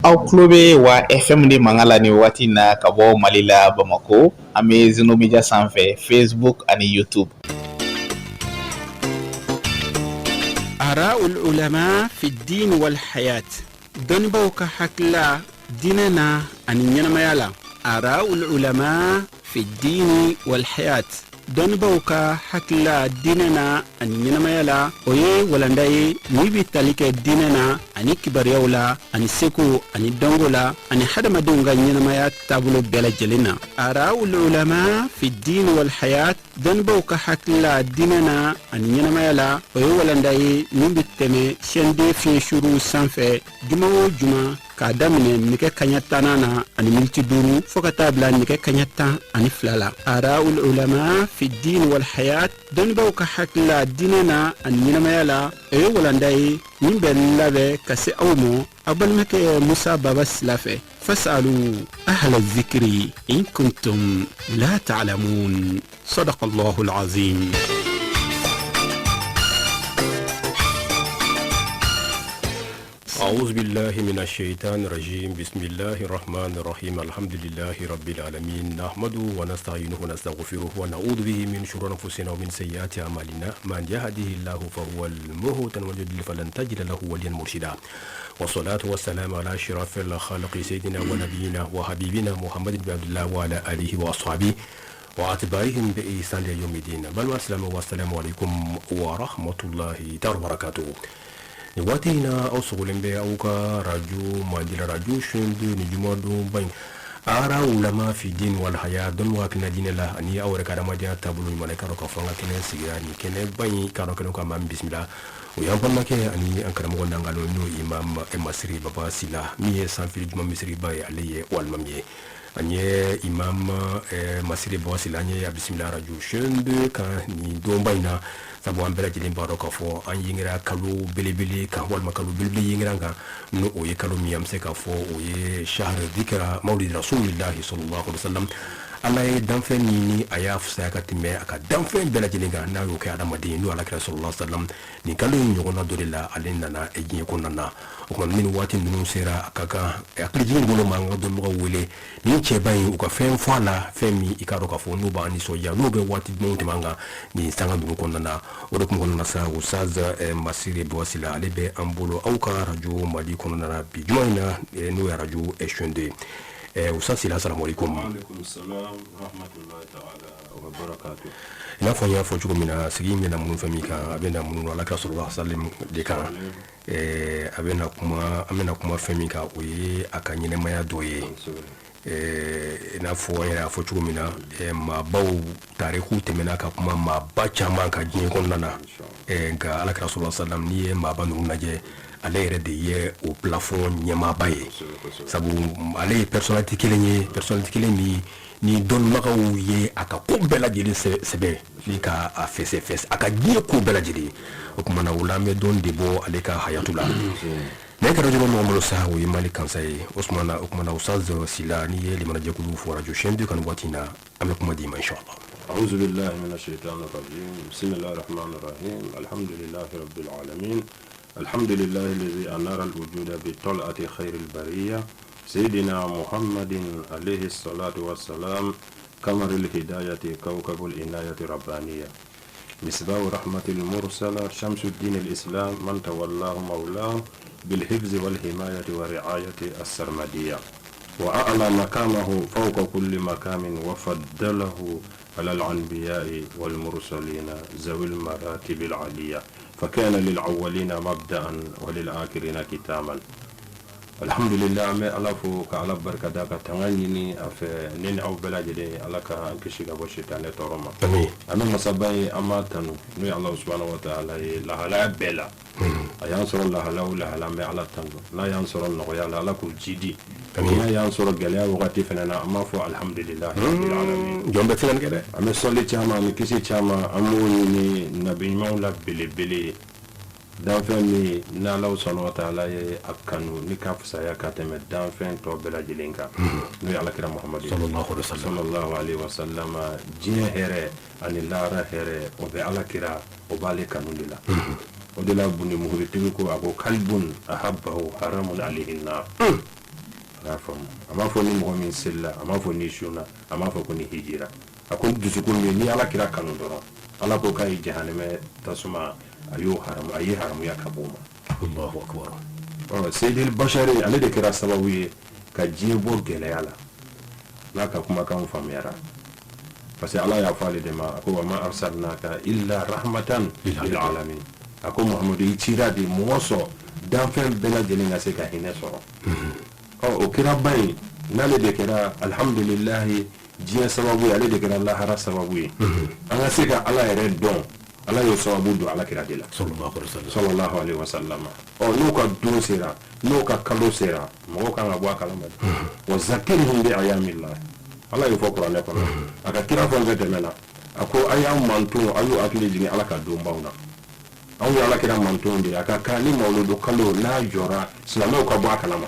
Aw tulo bɛ wa FM de mankan la nin waati in na ka bɔ Mali la Bamakɔ an bɛ Zeno Media sanfɛ Facebook ani YouTube. آراء العلماء في الدين والحياة دنبو كحكلا ديننا أن ينميالا آراء العلماء في الدين والحياة دنبو كحكلا ديننا أن ينميالا ويه ولنداي نيبي تاليك ديننا أني كبريولا أني سيكو أني دونغولا أني حدما دونغا ينميا تابلو بلا جلنا آراء العلماء في الدين والحياة دنبو كحكلا ديننا أن ينميالا ويه ولنداي نيبي تمي شندي في شروع سانفي جمعو جمع k'a daminɛ nɛgɛ kaɲɛ 10 na ani miniti 5 fo ka taa bila nɛgɛ kaɲɛ 12 la araul ulama fi din wal hayat dɔnnibaw ka hakilila diinɛ na ani ɲɛnamaya la o ye walanda ye min bɛ labɛn ka se aw ma a balimakɛ musa baba sila fɛ fasalu ahla zikri in kuntum la ta'lamun sadaqallahu alazim. أعوذ بالله من الشيطان الرجيم بسم الله الرحمن الرحيم الحمد لله رب العالمين نحمده ونستعينه ونستغفره ونعوذ به من شرور أنفسنا ومن سيئات أعمالنا من يهده الله فهو المهتد ومن يضلل فلن تجد له وليا مرشدا والصلاة والسلام على أشرف الخلق سيدنا ونبينا وحبيبنا محمد بن عبد الله وعلى آله وأصحابه وأتباعهم بإحسان إلى يوم الدين بل والسلام عليكم ورحمة الله تعالى وبركاته. ni wati na au sugulembe au ka radio mandila radio shundu ni jumadu bain ara ulama fi din wal haya don wa kana dinela ani awre kada madia tabulu malaika ro ka fanga kene sigira ni kene bain karo kene ka mam bismillah o yam panna ke ani an kada mo ngalo no imam masri baba sila mi san fil juma misri bay aliye wal mamye anye imam masri baba sila anye ya bismillah radio shundu ka ni do baina sabu an bɛɛ lajɛlen b'a dɔn k'a fɔ an yingira kalo belebele kan walima kalo belebele yingira kan n'o o ye kalo min an bɛ se k'a fɔ o ye shahru dhikra mawlid rasulillahi sallallahu alaihi wasallam ala ye danfɛn min ni a y'a fisaya ka tɛmɛ a ka danfɛn bɛɛ lajɛlen kan n'a y'o kɛ adamaden n'o alakira sallallahu alaihi wasallam nin kalo in ɲɔgɔnna dɔ de la ale nana diɲɛ kɔnɔna na o kuma min waati ninnu sera a ka kan hakilijigin bolo ma an ka dɔnbagaw wele ni cɛba in u ka fɛn fɔ a la fɛn min i k'a dɔn k'a fɔ n'u b'an nisɔndiya n'u bɛ waati jumɛnw tɛmɛ an kan nin sanga ninnu kɔnɔna na o de tun kɔnɔna sa Ustaz Masiri Bawasila ale bɛ an bolo aw ka radio Mali kɔnɔna na bi juma in na n'o ye radio Shunde Ustaz Sila assalamu alaikum. Wa alaikum salam rahmatullahi ta'ala wa barakatuh. Ina fɔ n y'a fɔ cogo min na sigi bɛna minnu fɛn min kan a bɛna minnu alakira sallallahu alaihi wasallam de kan a bɛna kuma fɛn min kan o ye a ka ɲɛnɛmaya dɔ ye n'a fɔ an yɛrɛ y'a fɔ cogo min na maabaw tariku tɛmɛna ka kuma maaba caman ka diɲɛ kɔnɔna na nka alakira sallallahu alaihi wasallam n'i ye maaba ninnu lajɛ ale yɛrɛ de ye o plafond ɲɛmaaba ye sabu ale ye personnalité kelen ye personnalité kelen min ni dɔnnibagaw ye a ka ko bɛɛ lajɛlen sɛbɛn ni ka a fɛsɛfɛsɛ a ka diɲɛ ko bɛɛ lajɛlen o tuma na o la an bɛ dɔn de bɔ ale ka hayatu la ne ka radio ɲɔgɔn bolo sa o ye Mali kansa ye o tuma na Ustaz Sila ni ye limanajɛkulu fɔ radio chaîne 2 kan waati in na an bɛ kuma di ma inshallah. أعوذ بالله من الشيطان الرجيم بسم الله الرحمن الرحيم الحمد لله رب العالمين الحمد لله الذي أنار الوجود بطلعة خير البرية سيدنا محمد عليه الصلاة والسلام قمر الهداية كوكب العناية الربانية مصباح رحمة المرسلة شمس الدين الإسلام من تولاه مولاه بالحفظ والحماية والرعاية السرمدية وأعلى مقامه فوق كل مقام وفضله على الأنبياء والمرسلين ذوي المراتب العالية فكان للأولين مبدأ وللآخرين كتاما. الحمد لله ما ألفو كعلى بركة داك تغنيني أف نين أو بلادي على كأنكشي كبر شيطان تورما. أنا مصابي أما تنو نوي الله سبحانه وتعالى لا لا بلا. ينصر الله لا ما على تنو لا ينصر الله لا كل جدي. لا ينصر الجليا وقتي فننا أما فو الحمد لله رب العالمين. جنب فلان كده. أما صلي تاما مكسي تاما أموني نبي مولا بلي danfɛn min n'Alaw subhanahu wa ta'ala ye a kanu ni ka fisaya ka tɛmɛ danfɛn tɔ bɛɛ lajɛlen kan n'o ye alakira Muhamadu sallallahu alaihi wa sallam diɲɛ hɛrɛ ani lahara hɛrɛ o bɛ alakira o b'ale kanu de la o de la bunde muhuritigi ko a ko kalbun ahabbahu haramun alayhi nar ama fɔ ni mɔgɔ min selila a ma fɔ ni sunna a ma fɔ ko ni hijira a ko dusukun min ni ala kira kanu dɔrɔn ala ko k'a ye jahanɛmɛ tasuma a ye haramuya ka bɔ ma. Allahu akbar. Seydil Bashari ale de kɛra sababu ye ka diɲɛ bɔ gɛlɛya la n'a ka kumakan faamuyara parce que ala y'a fɔ ale de ma a ko wa ma arsalnaka illa rahmatan lil alamin a ko Muhamadu i cira de mɔgɔ sɔrɔ danfɛn bɛɛ lajɛlen ka se ka hinɛ sɔrɔ o kira ba in n'ale de kɛra alhamdulilahi diɲɛ sababu ye ale de kɛra lahara sababu ye an ka se ka ala yɛrɛ dɔn ala y'o sababu don ala kira de la sallallahu alaihi wasallam n'o ka don sera n'o ka kalo sera mɔgɔw kan ka bɔ a kalama wa zakirhum bi ayamillah ala y'o fɔ kuranɛ kɔnɔ a ka kira fɛn fɛn tɛmɛna a ko a y'an manton a y'o hakili jigin ala ka donbaw na anw ye ala kira manton de a ka kan ni mawludu kalo n'a jɔra silamɛw ka bɔ a kalama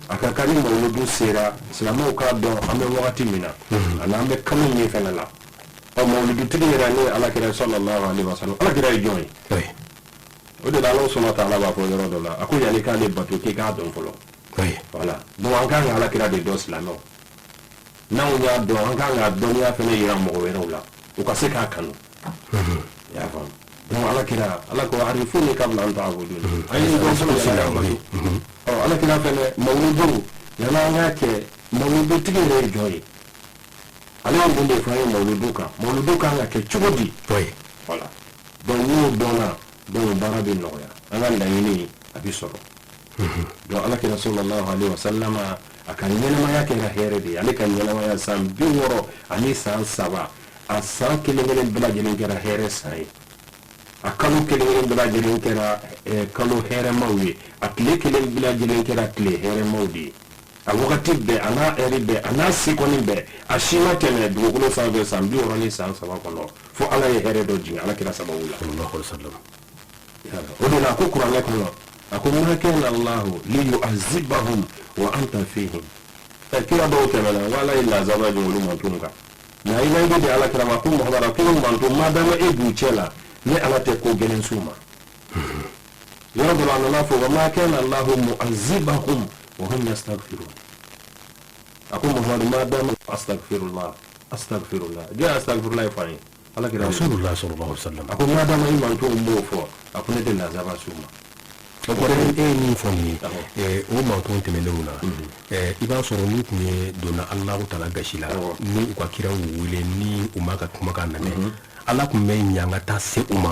a ka kan ni mawludu sera silamɛw k'a dɔn an bɛ wagati min na ani an bɛ kalo min fɛnɛ la mawludu tigi yɛrɛ ne ala kira sallallahu alaihi wasallam ala kira ye jɔn ye o de la ala sɔnna ta'ala b'a fɔ yɔrɔ dɔ la a ko yanni k'ale bato k'i k'a dɔn fɔlɔ voilà donc an kan ka ala kira de dɔn silamɛw n'anw y'a dɔn an kan ka dɔnniya fɛnɛ yira mɔgɔ wɛrɛw la u ka se k'a kanu i y'a faamu donc ala kira ala ko arifuni kabla an ta'budun an ye dɔn sɔrɔ silamɛw ala kira fɛnɛ mawludu yanni an k'a kɛ mawludu tigi yɛrɛ ye jɔn ye ale y'an kun de fɔ an ye mawludu kan ka kɛ cogo di voilà donc n'o dɔnna donc baara bɛ nɔgɔya an ka laɲini a bɛ sɔrɔ donc ala kira sallallahu alaihi wasallam a ka ɲɛnamaya kɛra hɛrɛ de ye ale ka ɲɛnamaya san 60 ani san 3 a san kelen kelen bɛɛ lajɛlen kɛra hɛrɛ san ye a kalo kelen kelen bɛɛ lajɛlen kɛra kalo hɛrɛmaw ye a tile kelen bɛɛ lajɛlen kɛra tile hɛrɛmaw de ye a wagati bɛɛ a n'a ɛri bɛɛ a n'a sekɔni bɛɛ a si ma tɛmɛ dugukolo sanfɛ san 60 ni san 3 kɔnɔ fo ala ye hɛrɛ dɔ jigin ala kira sababu la o de la a ko kuranɛ kɔnɔ a ko ma kana allahu liyu'azzibahum wa anta fihim kira dɔw tɛmɛna wa ala ye lazaba jɔ olu mantun kan nka i layidu de ala kira ma ko muhamadu ko mantun ma dama e b'u cɛ la ni ala tɛ ko gɛlɛn s'u ma yɔrɔ dɔ la a nana fɔ wa ma kana allahu mu'azzibahum wa hum yastaghfirun a ko muhamadu ma dama astaghfirullah jɛ astaghfirullah fa ye ala kira rasulullah sallallahu alaihi wasallam a ko ma dama i mantun b'o fɔ a ko ne tɛ lazaba s'u ma donc e ye min fɔ nin ye o manton tɛmɛnenw na i b'a sɔrɔ n'u tun ye donna alahu taala gasi la ni u ka kiraw wele ni u ma ka kumakan lamɛn ala tun bɛ ɲanga ta se u ma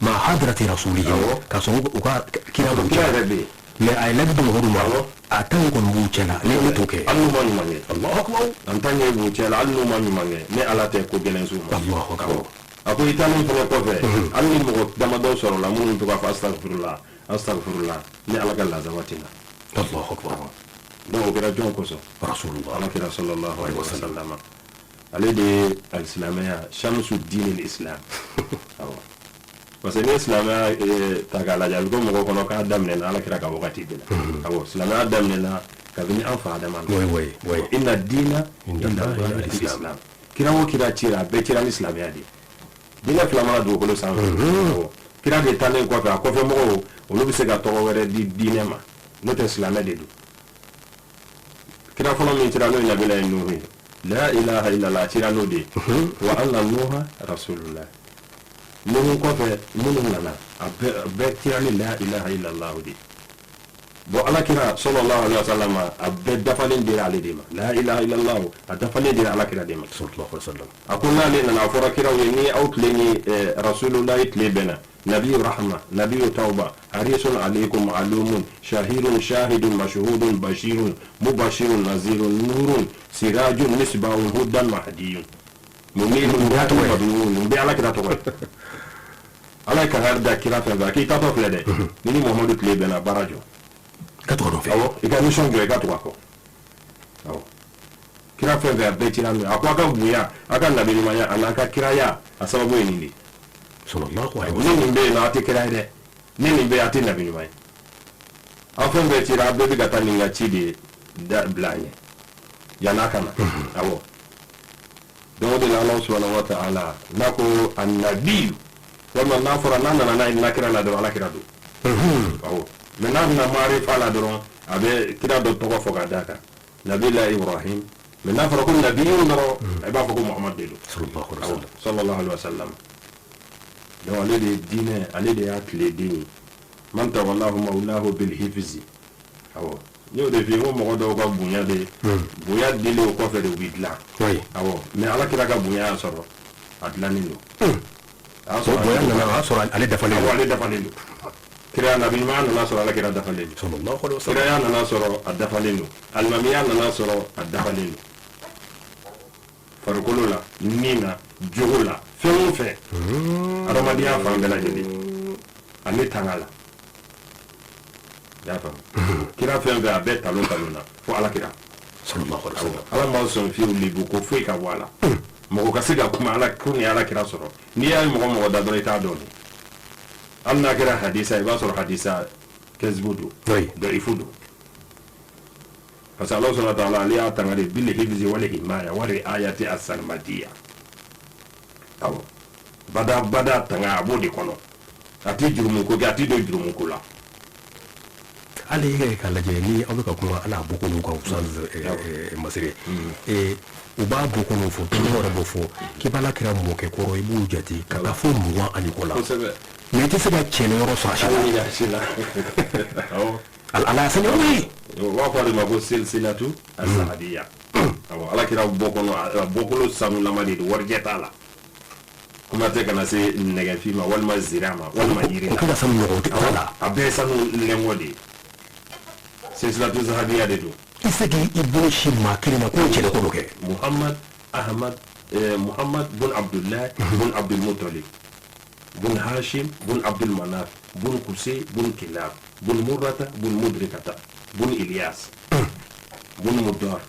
ma hadrati rasulihi ka sɔrɔ u ka kira dɔ cɛ mais a ye labi dɔ mɔgɔw ma a tan ye kɔni b'u cɛ la ne e t'o kɛ hali n'u ma ɲuman kɛ Allahu akbar en tant que b'u cɛ la hali n'u ma ɲuman kɛ ne ala tɛ ko gɛlɛn s'u ma Allahu akbar a ko i taalen fɛnɛ kɔfɛ hali ni mɔgɔ damadɔ sɔrɔla minnu to k'a fɔ astaghfirullah ni ala ka lazaba tɛ na Allahu akbar donc o kɛra jɔn kosɔn rasulullah ala kira sallallahu alaihi wasallam ale de ye alisilamɛya shamsu dinil islam awɔ parce que ni silamɛya ta k'a lajɛ a bɛ ko mɔgɔ kɔnɔ k'a daminɛna ala kira ka wagati de la awɔ silamɛya daminɛna kabini an fa adama na inna dina inda al-islam kira o kira cira a bɛɛ cira ni silamɛya de diinɛ fila mana dugukolo sanfɛ awɔ kira de taalen kɔfɛ a kɔfɛ mɔgɔw olu bɛ se ka tɔgɔ wɛrɛ di diinɛ ma n'o tɛ silamɛ de don kira fɔlɔ min cira n'o ye nabila ye nuhu ye la ilaha illallah a cira n'o de ye wa anna nuha rasulullah nuhu kɔfɛ minnu nana a bɛɛ cira ni la ilaha illallah de bon ala kira sallallahu alaihi wasallam a bɛɛ dafalen dira ale de ma la ilaha illallah a dafalen dira ala kira de ma sallallahu alaihi wasallam a ko n'ale nana a fɔra kiraw ye ni aw tile ni rasulullah tile bɛnna نبي رحمة نبي توبة حريص عليكم معلوم شهير شاهد مشهود بشير مبشر نذير نور سراج مصباح هدى مهدي منير ذات مضمون بيعلى كده تقول على كهردا كده فبا كي تاتو فلده ني محمد تليبنا باراجو كاتو في او ايغا ميشن جو ايغا توكو او كده فبا بيتيران اكو اكا بويا اكا نبي مايا انا اكا كرايا اسبابو ينيني sallallahu alaihi wasallam ni nin bɛ yen nɔ a tɛ kira ye dɛ ni nin bɛ yen a tɛ nabi ɲuman ye aw fɛn bɛɛ cira a bɛɛ bɛ ka taa nin ka ci de bila an ye yan'a ka na awɔ donc o de la Ala subhanahu wa ta'ala n'a ko annabiyu walima n'a fɔra n'a nana n'a ye nakira la dɔrɔn alakira don awɔ mais n'a bɛna maarifa la dɔrɔn abe kira do to fo ka daka nabila ibrahim mais na fara ko nabiyu noro e ba fo ko muhammad de sallallahu alaihi wasallam do ale de dine ale de akle dini man ta wallahu maulahu bil hifzi awo yo de fi mo do ko bunya de bunya de le ko fe de widla awo mais ala kira ka bunya soro adlani no so bunya na soro ale dafale kira nabi ma na soro ala kira dafale sallallahu alaihi wasallam kira na soro adafale no almamiya na soro adafale no farikolo la nina jogo la fɛn o fɛn adamadenya fan bɛɛ lajɛlen ale tanga la y'a faamu kira fɛn fɛn a bɛɛ talon na fo ala kira ala ma sɔn fiyewu libu ko foyi ka bɔ a la mɔgɔ ka se ka kuma ala ko ni ala kira sɔrɔ n'i y'a ye mɔgɔ da dɔrɔn i t'a dɔn hali n'a kɛra hadisa i b'a sɔrɔ hadisa kɛsibu don dɔyifu don parce que Allah subhanahu wa ta'ala ale y'a tanga de bil hifzi wal himaya wa riayati as-salmadiyya awo bada tanga a b'o de kɔnɔ a ti jurumu ko kɛ a ti don jurumu ko la ale yɛrɛ k'a lajɛ ni aw bɛ ka kuma ala bɔ kɔnɔ ka wusan masire u b'a bɔ kɔnɔ fɔ tɔnɔ wɛrɛ b'o fɔ k'i b'a la kɛra mɔkɛ kɔrɔ i b'u jate ka taa fo 20 ani kɔ la mais i tɛ se ka cɛnɛ yɔrɔ sɔrɔ a si la ala y'a sɛnɛ o ye u b'a fɔ de ma ko silsilatu as-sahadiyya awɔ ala kɛra bɔ kɔnɔ a bɔkolo sanulama de don warijɛ t'a la kuma tɛ kana se nɛgɛfin ma walima zira ma walima yiri la sanu ɲɔgɔn tɛ la a bɛɛ sanu lɛngɔ de silsilatu as-sahadiyya de don i se k'i bolo si maa kelen na k'o cɛnɛ ko dɔ kɛ muhammad bun abdullah bun abdul muttalib bun hashim bun abdul manaf bun kusay bun kilab bun murrata bun mudrikata bun ilyas bun mudar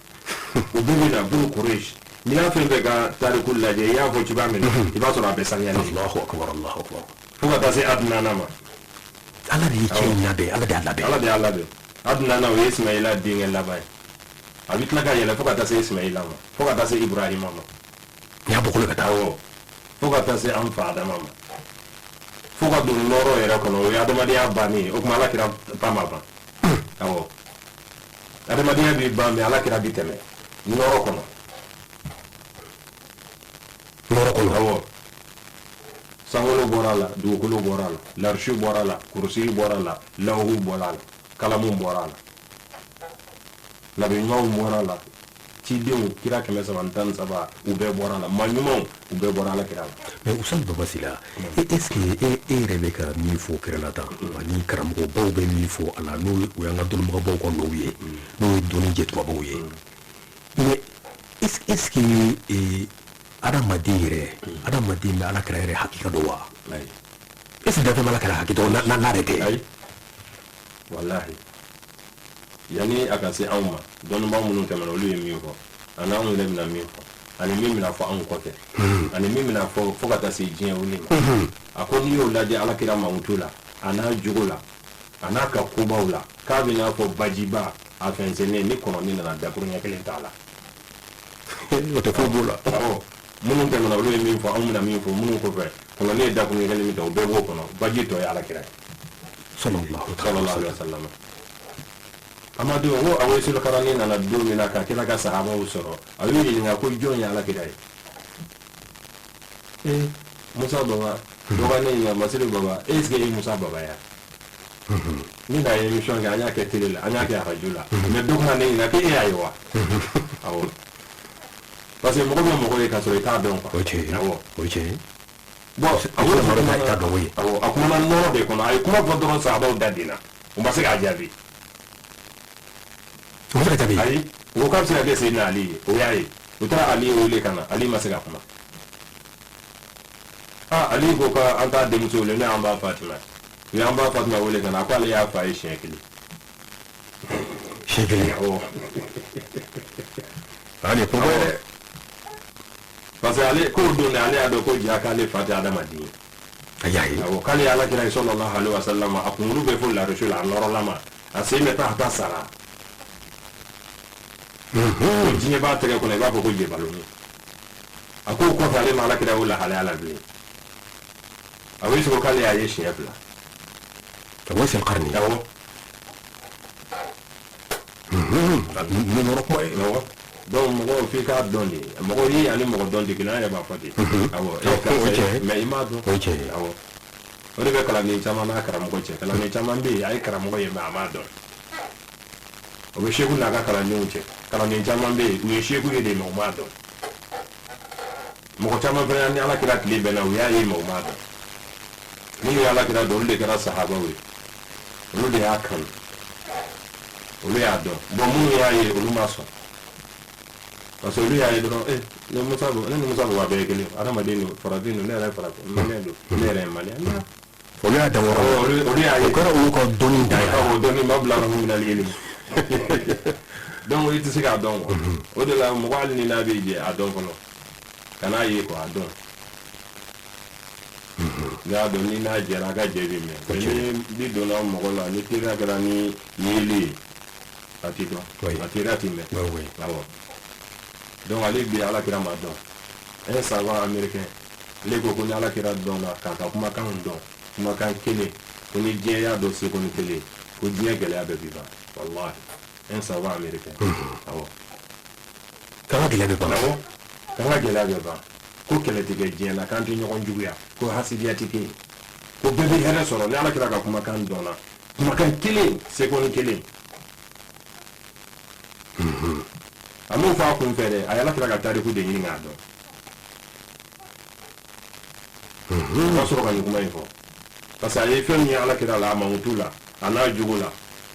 o bɛɛ bɛ na bun quraish n'i y'a fɛn fɛn ka tariku lajɛ i y'a fɔ cogoya min na i b'a sɔrɔ a bɛɛ sanuyalen Allahu akbar fo ka taa se adunana ma ala de ye cɛ in labɛn ala de y'a labɛn adunana o ye ismaila denkɛ laban ye a bɛ tila ka yɛlɛ fo ka taa se ismaila ma fo ka taa se ibrahima ma n'i y'a bɔkolo ka taa fo ka taa se an fa adama ma fo ka don nɔrɔ yɛrɛ kɔnɔ o ye adamadenya bannen ye o tuma ala kira ba ma ban awɔ adamadenya b'i ban mɛ ala kira bi tɛmɛ nɔrɔ kɔnɔ awɔ sankolo bɔra a la dugukolo bɔra a la larisi bɔra a la kurusi bɔra a la lawhu bɔra a la kalamu bɔra a la nabiɲumanw bɔra a la cidenw kira 313 u bɛɛ bɔra a la maa ɲumanw u bɛɛ bɔra ala kira la mais Usain Babasila est-ce que e yɛrɛ bɛ ka min fɔ kɛrɛla tan ani karamɔgɔbaw bɛ min fɔ a la n'o y'an ka dɔnnibagabaw ka nɔw ye n'o ye dɔnni jɛtumabaw ye mais est-ce que adamaden bɛ ala kira yɛrɛ hakika dɔn wa est-ce que dafɛ ala kira hakika dɔn n'a yɛrɛ tɛ ayi wallahi yani a ka se anw ma dɔnnibaa minnu tɛmɛna olu ye min fɔ ani anw yɛrɛ bɛna min fɔ ani min bɛna fɔ anw kɔfɛ ani min bɛna fɔ fo ka taa se diɲɛ wuli ma a ko n'i y'o lajɛ ala kira mankutu la a n'a jogo la a n'a ka kobaw la k'a bɛ n'a fɔ bajiba a fɛnsɛnnen ni kɔnɔni nana dakuru ɲɛ kelen t'a la o tɛ foyi b'o la minnu tɛmɛna olu ye min fɔ anw bɛna min fɔ minnu kɔfɛ kɔnɔni ye dakuru ɲɛ kelen min ta o bɛɛ b'o kɔnɔ baji tɔ ye ala kira ye sallallahu alaihi wasallam amadu wo awo sul karani nana don min na ka kira ka sahabaw sɔrɔ a y'u ɲininka ko jɔn ye ala kira ye musa baba dɔgɔnin ɲininka masiri baba est ce que e musa baba ya ni ka émission kɛ an y'a kɛ télé la an y'a kɛ radio la mais dɔ kana ne ɲininka ko e y'a ye wa awɔ parce que mɔgɔ bɛ mɔgɔ ye ka sɔrɔ i t'a dɔn quoi o tiɲɛ awɔ bon a kumana nɔrɔ de kɔnɔ a ye kuma fɔ dɔrɔn sahabaw da den na u ma se k'a jaabi ayi o ka bɛ se ka kɛ Seydina Ali ye o y'a ye u taara Ali wele ka na Ali ma se ka kuma Ali ko ka an t'a denmuso wele ne an b'a Fatima u y'an b'a Fatima wele ka na a ko ale y'a fa ye siɲɛ kelen awɔ ale ko bɛ parce que ale k'o don ale y'a dɔn ko ja k'ale fa tɛ adamaden ye awɔ k'ale ye alakira ye sallallahu alaihi wasallam a kunkolo bɛ fo lariso la a nɔrɔlama a sen bɛ taa a ta sara diɲɛ b'a tɛgɛ kɔnɔ i b'a fɔ ko jebalon ye a ko kɔfɛ ale ma alakira o lahalaya la bilen a bɛ sɔrɔ k'ale y'a ye siɲɛ 2 awɔ sen karni awɔ nɔrɔ kuma ye donc mɔgɔw f'i k'a dɔn de mɔgɔ ye ani mɔgɔ dɔn de kelen an yɛrɛ b'a fɔ ten awɔ mais i m'a dɔn o ye tiɲɛ ye awɔ o de bɛ kalanden caman n'a karamɔgɔ cɛ kalanden caman bɛ yen a ye karamɔgɔ ye mais a m'a dɔn o bɛ seku n'a ka kalandenw cɛ kalanden caman bɛ yen u ye seku ye de mais u m'a dɔn mɔgɔ caman fana ni ala kira tile bɛnna u y'a ye mais u m'a dɔn minnu ye ala kira dɔn olu de kɛra sahabaw ye olu de y'a kanu olu y'a dɔn bon minnu y'a ye olu ma sɔn parce que olu y'a ye dɔrɔn ne ni Musa bɔ a bɛɛ ye kelen adamaden don farafin don ne yɛrɛ farafin maliyɛn don ne yɛrɛ ye maliyɛn olu y'a dan wɔrɔ olu y'a ye o kɛra olu ka dɔnni da ye o dɔnni ma bila yɔrɔ min na yeli donc i tɛ se k'a dɔn quoi o de la mɔgɔ hali ni n'a bɛ jɛ a dɔn fɔlɔ kan'a ye quoi a dɔn n'i y'a dɔn ni n'a jɛra a ka jɛ bɛ mɛn ni donna mɔgɔ la ni teriya kɛra ni yeli ye a tɛ dɔn a teriya tɛ mɛn awɔ donc ale bi ala kira ma dɔn un savant américain ale ko ni ala kira dɔn na k'a ka kumakan dɔn kumakan kelen ko ni diɲɛ y'a dɔn seko ni kelen ko diɲɛ gɛlɛya bɛɛ bi ban wallahi un savant américain awɔ k'an ka gɛlɛya bɛ ban awɔ k'an ka gɛlɛya bɛ ban ko kɛlɛ tɛ kɛ diɲɛ na k'an tɛ ɲɔgɔn juguya ko hasidiya tɛ kɛ yen ko bɛɛ bɛ hɛrɛ sɔrɔ ni ala kira ka kumakan dɔn na kumakan kelen seko ni kelen a m'o fɔ a kun fɛ dɛ a ye ala kira ka tariku de ɲini k'a dɔn o ka sɔrɔ ka nin kuma in fɔ parce que a ye fɛn min ye ala kira la a mankutu la a n'a jogo la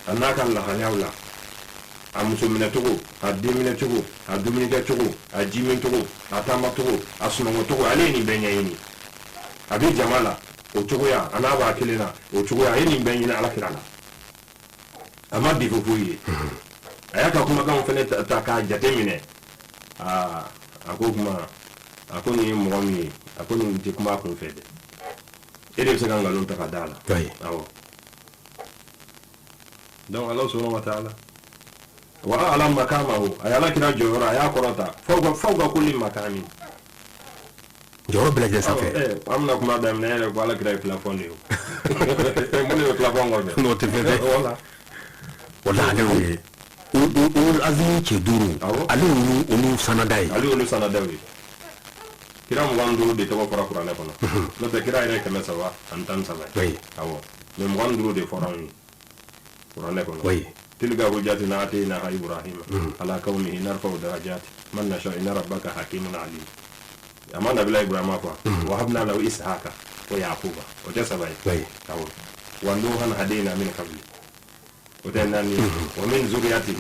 a n'a ka lahalayaw la a muso minɛ cogo a den minɛ cogo a dumuni kɛ cogo a ji min cogo a taama cogo a sunɔgɔ cogo ale ye nin bɛɛ ɲɛɲini a bɛ jama la o cogoya a n'a b'a kelen na o cogoya a ye nin bɛɛ ɲini ala kira la a ma defu foyi ye a y'a ka kumakanw fɛnɛ ta k'a jate minɛ a ko kuma a ko nin ye mɔgɔ min ye a ko nin tɛ kuma a kun fɛ dɛ e de bɛ se ka nkalon ta ka d'a la awɔ donc ala subhanahu wa ta'ala wa ala makamahu a y'ala kira jɔyɔrɔ a y'a kɔrɔta f'aw ka kulli makami jɔyɔrɔ bɛɛ lajɛlen sanfɛ an bɛna kuma daminɛ yɛrɛ ko ala kira ye filafɔn de ye o mun de bɛ filafɔn kɔfɛ n'o tɛ fɛn fɛn wala ale y'o ye olu azimi cɛ duuru ale y'olu sanada ye ale y'olu sanadaw ye kira 25 de tɔgɔ fɔra kuranɛ kɔnɔ n'o tɛ kira yɛrɛ 313 ye awɔ mais 25 de fɔra anw ye kuranɛ kɔnɔ تلك حجتنا آتيناها إبراهيم على كونه نرفع درجات من نشاء إن ربك حكيم عليم أما نبي إبراهيم وهبنا له إسحاق ويعقوب وجسبا ونوحا هدينا من قبل وتناني ومن ذريته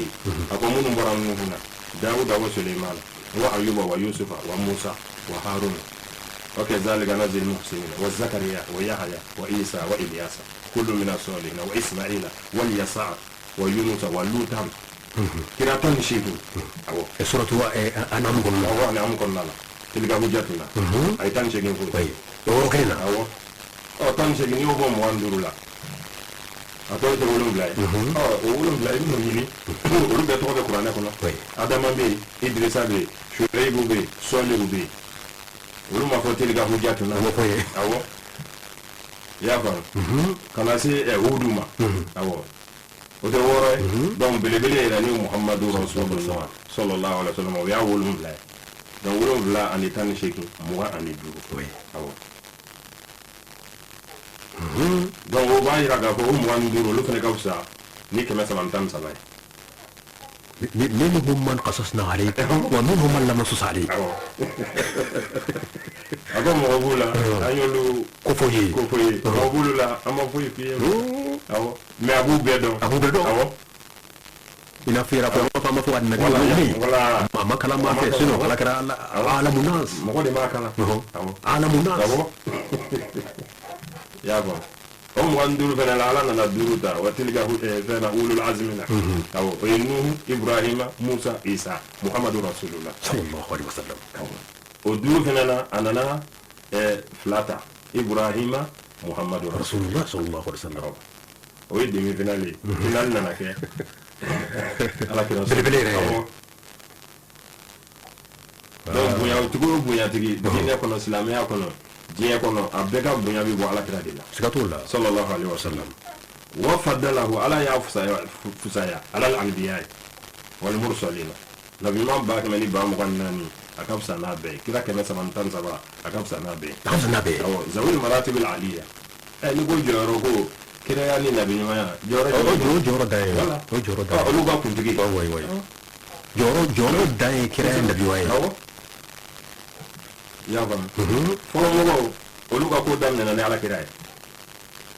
أقومون برامون هنا داود وسليمان وأيوب ويوسف وموسى وهارون وكذلك نزل المحسنين وزكريا ويحيى وعيسى وإلياس كل من الصالحين وإسماعيل واليسع ويونس ولوطا كنا تنشيدو أو سورة أنعام كنا أو أنعام كنا لا تلك حجتنا أي تنشيدين فوي أو كنا أو تنشيدين يوم واندرو لا أتوقع تقولون بلاي أولون بلاي من يلي أولون بيتوقع القرآن كنا آدم بي إدريس بي شعيب بي صالح بي أولون ما فوت تلك حجتنا أو يا فان كنا سي هودوما أو o tɛ wɔɔrɔ ye donc belebele yɛrɛ ni muhamadu rasulullah sallallahu alaihi wasallam o y'a 7 ye donc 7 ani 18 20 ani 5 awɔ donc o b'a yira k'a fɔ o 20 ni 5 olu fana ka fisa ni 313 ye منهم من قصصنا عليك ومنهم من لم نقصص عليك a ko mɔgɔ b'u la an y'olu ko fɔ ye mɔgɔ b'olu la an ma foyi f'i ye awɔ mais a b'u bɛɛ dɔn awɔ i n'a fɔ yɛrɛ ko an ma fɔ ka nabi wala a ma kalan maa fɛ sinon ala kɛra alamu nas mɔgɔ de b'a kalan awɔ alamu nas awɔ i y'a faamu o 25 fana la ala nana 5 ta wa tilka fɛnna ulul azmi na awɔ o ye nuhu ibrahima musa isa muhamadu rasulullah sallallahu alaihi wasallam o 5 fana la a nana 2 ta ibrahima muhamadu rasulullah sallallahu alaihi wasallam o ye demi finale finale nana kɛ ala kira belebele yɛrɛ donc bonyatigi o bonyatigi diinɛ kɔnɔ silamɛya kɔnɔ diɲɛ kɔnɔ a bɛɛ ka bonya bɛ bɔ ala kira de la siga t'o la sallallahu alaihi wasallam wa fadalahu ala y'a fusaya ala al-anbiya wal mursalina nabi man ba kama ni ba mu kan nani akab sana be kira kama samantan saba akab sana be awo zawil maratib al aliya ni go joro ko kira ya ni nabi ma joro dai o joro dai o luga kuntigi way joro dai kira ya nabi wa awo ya fam folo mo o luga ko dam na ni ala kira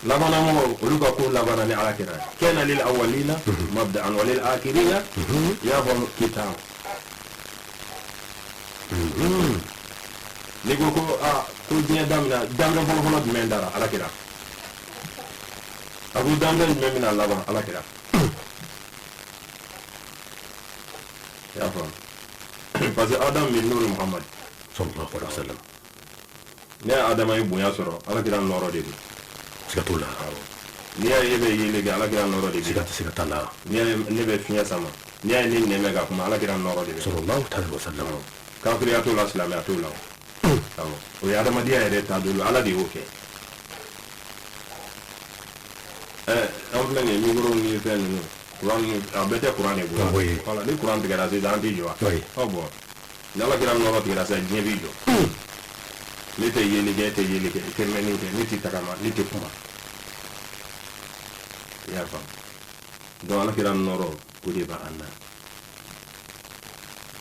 labana mo o luga ko labana ni ala kira kana lil awwalina mabda'an wa lil akhirina ya fam kitab ni ko ko dinya damna folo men dara ala kira abu damna men min Allah ala kira ya fam parce que adam min nur muhammad sallallahu alaihi wasallam ne adam ay bunya soro ala kira noro de sikatula ni ay yebe yele ga ala kira noro de sikatala ni ay ne be finya sama ni ay ni ne mega kuma ala kira noro de sallallahu alaihi wasallam kafiriyatu la islamiyatu la o ya adama dia yere ta dulu ala di oke awla ne mi goro ni fen no Quran abete Quran e bu wala ni Quran de gara se dan di jo bo nala kira noro tira se ni video ni te yele ke termini ke ni ti takama ni te kuma ya fa do ala kira noro ku de ba anna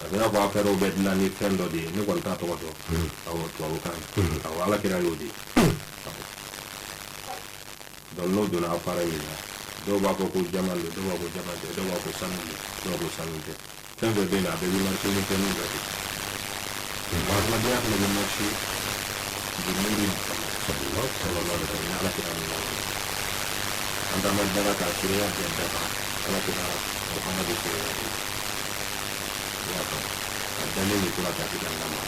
abina ko afero be dina ni fendo di ni kon ta to awo to kan awo ala kira yodi don no dona afara yi do ba ko jamal do ba ko jamal do ba ko sanni fendo be na be ma so ni tenu be ma ma dia ko ni ma shi di muri sallallahu alaihi wasallam ala kira ni anda ma dara ka kira ya da ala kira Muhammad dalili kula katika ngama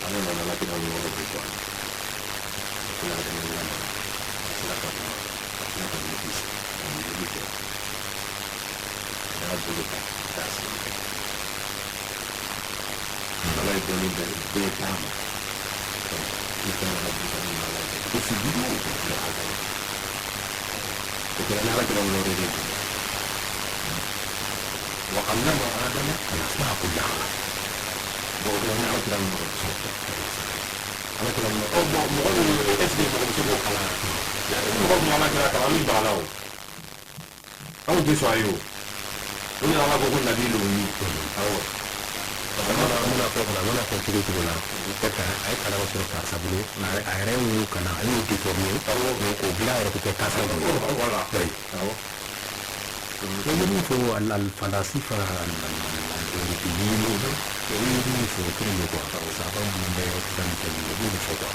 ana na la kila mmoja kwa kila ngama kila kama kila kama ndio ya bulika kasi ala idoni de kama ni kama na kama na la usibidu ya hapa kila na kila mmoja de wa allama adama al-asma'a kullaha بوضعنا على كلام على كلام مغني اسمي بقول على يعني مغني على كلام مين بعلاو أو تسويه إني على بقول نبيل ومي أو mana ko tigi tugula kaka ay kala ko sura sabulu ay rewu kana ay ko torni ko bila ay ko ta sa wala aw ni fo al falasifa ini fo kiri ko sabab mun be dan ni fo ko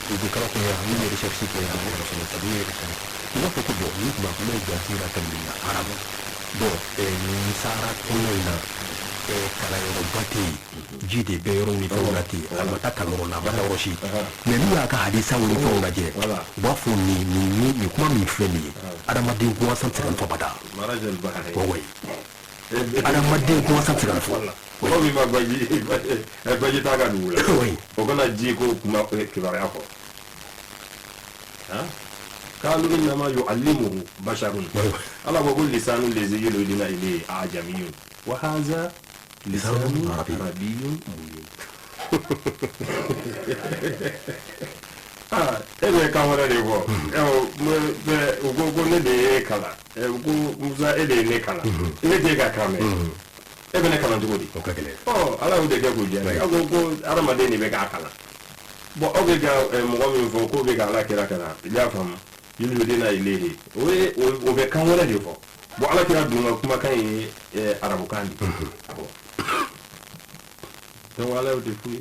di kala ko ya ni research ko ya ko so tabir kan ni ko ko ni ba ko le jasira kan ni arab do ni sara ko na kala yɔrɔ ba tɛ yen ji de bɛ yɔrɔ ni fɛnw lajɛ alimata kalanyɔrɔ la a ma yɔrɔ si mɛ n'u y'a ka hadisaw ni fɛnw lajɛ u b'a fɔ nin kuma min filɛ nin ye adamaden gansan tɛ se ka nin fɔ bada wawayi adamaden gansan tɛ se ka nin fɔ o min ma baji t'a ka dugu la o kana ji ko kuma kibaruya fɔ قالوا إنما يعلمه بشر الله بقول لسان الذي يلودنا إليه أعجمي وهذا لسان عربي مبين ebe kamara de bo ugo ne de kala ugo muza ele ne kala ele de ga kame ebe ne kala ndugodi ala u de ga go je ugo aramade ni be ga kala bo oge ga mo mi fo ko be ga ala kira kana ya fam yuludina ilehi o be kamara de fo bo ala kira dunga kuma kan yi arabu kan donc ala o de fui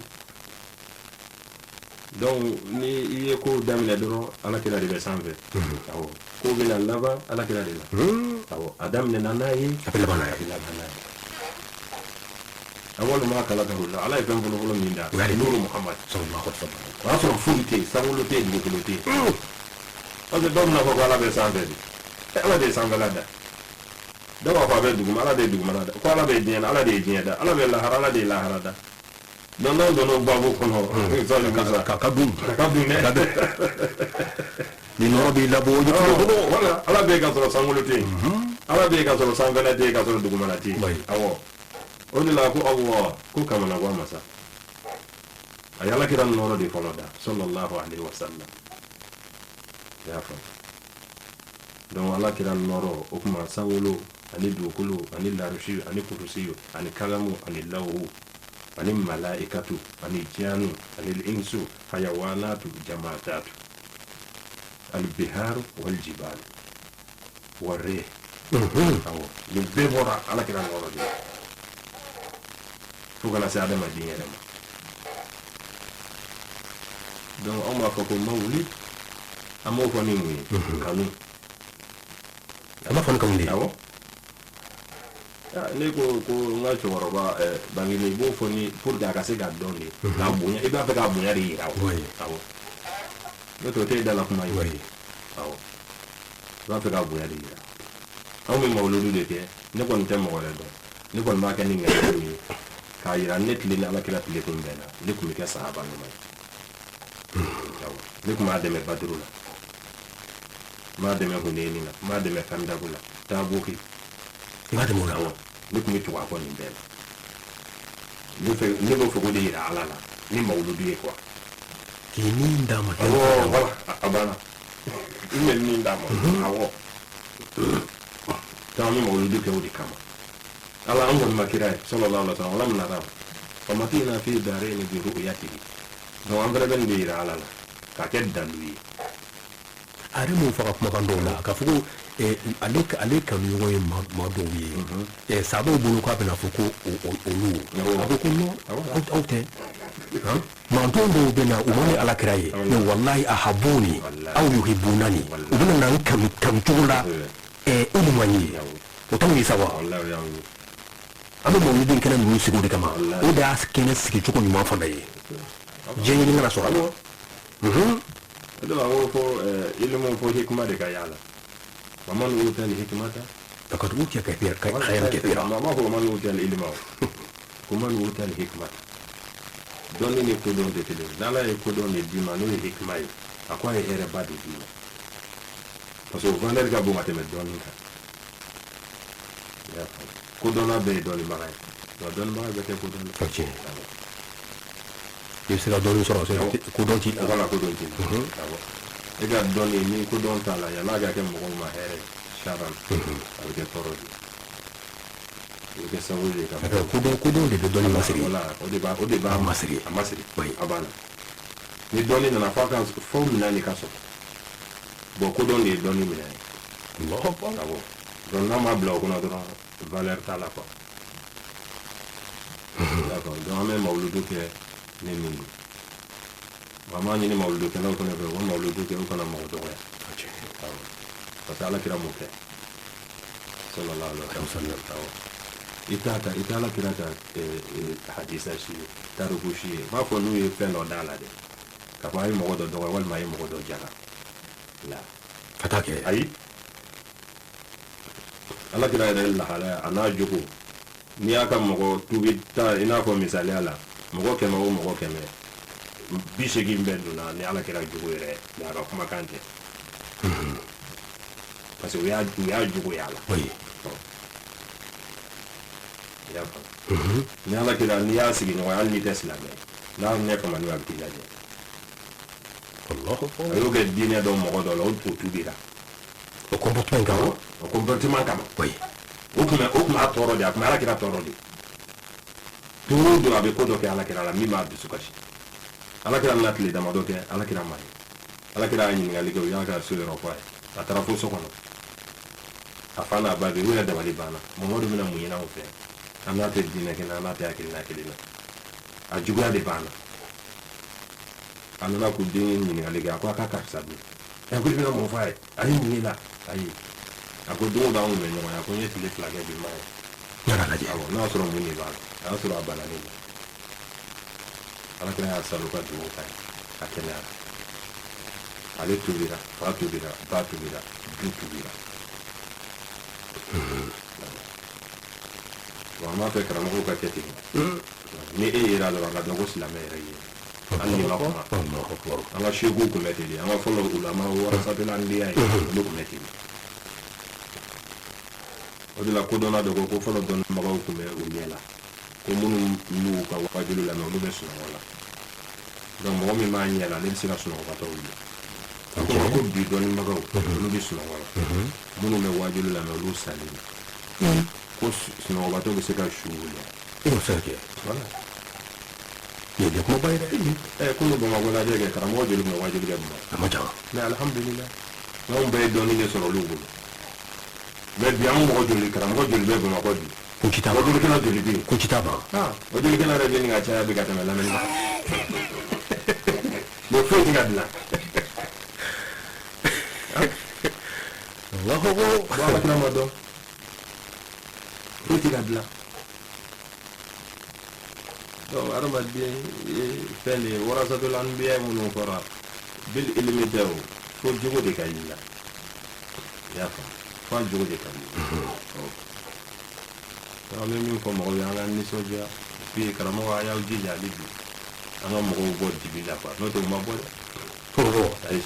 donc ni iye ko damina doro ala kira de be sanfɛ awo ko bina laban ala kira de la awo adam ne nana ye apela bana awolu ma kala garulla ala ye fɛn fɔlɔ fɔlɔ min da nuru muhammad sallallahu alaihi wasallam o y'a sɔrɔ foyi tɛ yen sankolo tɛ yen dugukolo tɛ yen parce que dɔw bɛna fɔ ko ala bɛ sanfɛ de ala de ye sanfɛla da dɔw b'a fɔ a bɛ duguma ala de ye dugumana da ko ala bɛ diɲɛ da ala de ye diɲɛ da ala bɛ lahara ala de ye lahara da donc n'aw donna o babu kɔnɔ ka dun dɛ ni nɔrɔ b'i labɔ o wala ala bɛ ka sɔrɔ sankolo tɛ yen ala bɛ ka sɔrɔ sanfɛla tɛ yen ka sɔrɔ dugumana tɛ yen awɔ o de la ko Allah ko kamana wa masa ayala kiran noro de folo da sallallahu alaihi wasallam ya fa don ala kiran noro o kuma sawolo ani dukulu ani larushi ani kurusiyo ani kalamu ani lawu ani malaikatu ani janu ani insu hayawanatu jamaatatu البحار والجبال والريح أو من بيبورا على كده نقول دي فوق أنا سعادة مدينة لما دون أما كوكو مولد أما فني مي كانوا أما فن كم دي أو ne ko nga choroba bangi ni bo foni pour ga kase ga donne la bunya e ba ga bunya ri awo awo no to te dala kuma yi awo ba fe ga bunya ri awo mi mawludu de ke ne ko nte mo wala do ne ko ma kan ni ngai ni ka yira net li na la kila tile ko mbena le ko mi ka sahaba no mai awo ne ko ma de me badru la ma de me huneni la ma de me kandagula tabuki ngade mo la ni kuma tuwa ko ni bela ni bo fogo de ira ala la ni mawludu ye quoi kini ndama oh voilà abana email ni ndama awo tami mawludu ke wudi kama ala angon makira sallallahu alaihi wasallam lam nara fa matina fi darain bi ru'yatihi do andra ben de ira ala la ka kedda lui are mo faka kuma kan do la ka fuko ale kan yo ye ma do ye sabo bulu ka bena fuko olu abo ko no auto ma do do bena umani ala kiraye ne wallahi ahabuni aw yuhibunani ubena nan kam tula ulu mani o tan yi sawa wallahi ya abo mo yidin kana mi sigo de kama o da askene sigi choko ni ma fa dai jenyi ni ngara so alo do awo fo ilmu fo hikma de kayala maman wuta li hikmata takad utiya kathir khayran kathira ma huwa man wuta al ilma kuma wuta al hikmata donni ni ko don de tele dala e ko don de dima no hikma yi akwa e ere badi dima parce que valer ga bo mateme donni ka ya ko dona be donni magay do don ma be ko don ok il sera donné sur ko don ti wala ko don ti e ga donni ni ko don tala ya la ga ke mo ma here sharan avec torodi e ke sawuli ka ko don de donné masri wala o de ba masri oui abana ni donni na faka fo mina ni kaso bo ko don de donni mina Allah abo don na ma bla ko na do valeur tala ko d'accord donc même mawludu ke ni ni mama ni mawludu ke na ko ne ko mawludu ke ko na mawludu ya parce que ala kira mo ke sallallahu alaihi wasallam itala kira ta hadisa shi taruku shi ma ko nu ye fen o dala de ka fa yi mo do wal ma yi mo do jara la fatake ayi ala kira da la hala ana jugo ni aka mo tubi ta ina ko misali ala mo ke mo ke me bi shegi mbendu na ni ala kira jugo re na ra kuma kante parce que ya jugo ya la oui ya fa ni ala kira ni ya sigi no al ni tesla me na ne ko manu abdi la Allah ayo ke dine do mo do lo tubi la o comportement gawo o comportement kama oui o kuma toro dia kuma ala kira toro di turu do abe ko do ke ala kira la mi ma bi sukashi ala kira na tli da ma do ke ala kira ma ala kira ni ngali ko ya ka su ro kwa atara fo so kono afana ba be wala da wali bana mo modu mina mu yina o fe amna te dina ke na te akili na kili na a jugula de bana amna ku din ni ngali ga kwa ka ka sabu e ko mina mo fa ai ni la ai ako do ba mo menyo ya ko ni tile flage bi ma yara la je awo na soro mu ni ba na soro abana ni ala kira ya salu ka du ka akela ale tubira fa tubira ba tubira du tubira wa ma fe kara mo ka keti ni e ira do la do la mere yi ani ma ko Allah akbar ala shegu ko meteli ama folo ulama wara sabil anbiya do ko meteli o de la ko dona do ko folo don ma ko me o nyela ko minnu n'u ka waajulu lamɛn olu bɛ sunɔgɔ la donc mɔgɔ min b'a ɲɛ la ale bɛ se ka sunɔgɔbatɔ wuli a ko ko bi dɔnnibagaw olu bɛ sunɔgɔ la minnu bɛ waajulu lamɛn olu salen ko sunɔgɔbatɔ bɛ se ka su wuli o se ka kɛ voilà nin tɛ kumaba ye dɛ kunu Bamakɔ lajɛ kɛ karamɔgɔ joli bɛ waajulu kɛ Bamakɔ a ma ca mais alhamdulillah anw bɛɛ ye dɔnni de sɔrɔ olu bolo mais bi an mɔgɔ joli karamɔgɔ joli bɛ Bamakɔ bi ko ci t'a ban wajulikɛla joli bɛ yen ko ci t'a ban wajulikɛla yɛrɛ bɛ nin ka caya bi ka tɛmɛ lamɛnnibaga mais foyi tɛ ka dilan Allahu akbar bon alakira ma dɔn foyi tɛ ka dilan donc adamaden fɛn de ye warasatul anbiya minnu fɔra bil ilmi tɛ o fo jogo de ka y'i la i y'a faamu fo a jogo de ka y'i la an bɛ min fɔ mɔgɔw ye an ka nisɔndiya puis karamɔgɔ a y'aw jija hali bi an ka mɔgɔw bɔ dibi la quoi n'o tɛ u ma bɔ dɛ ayi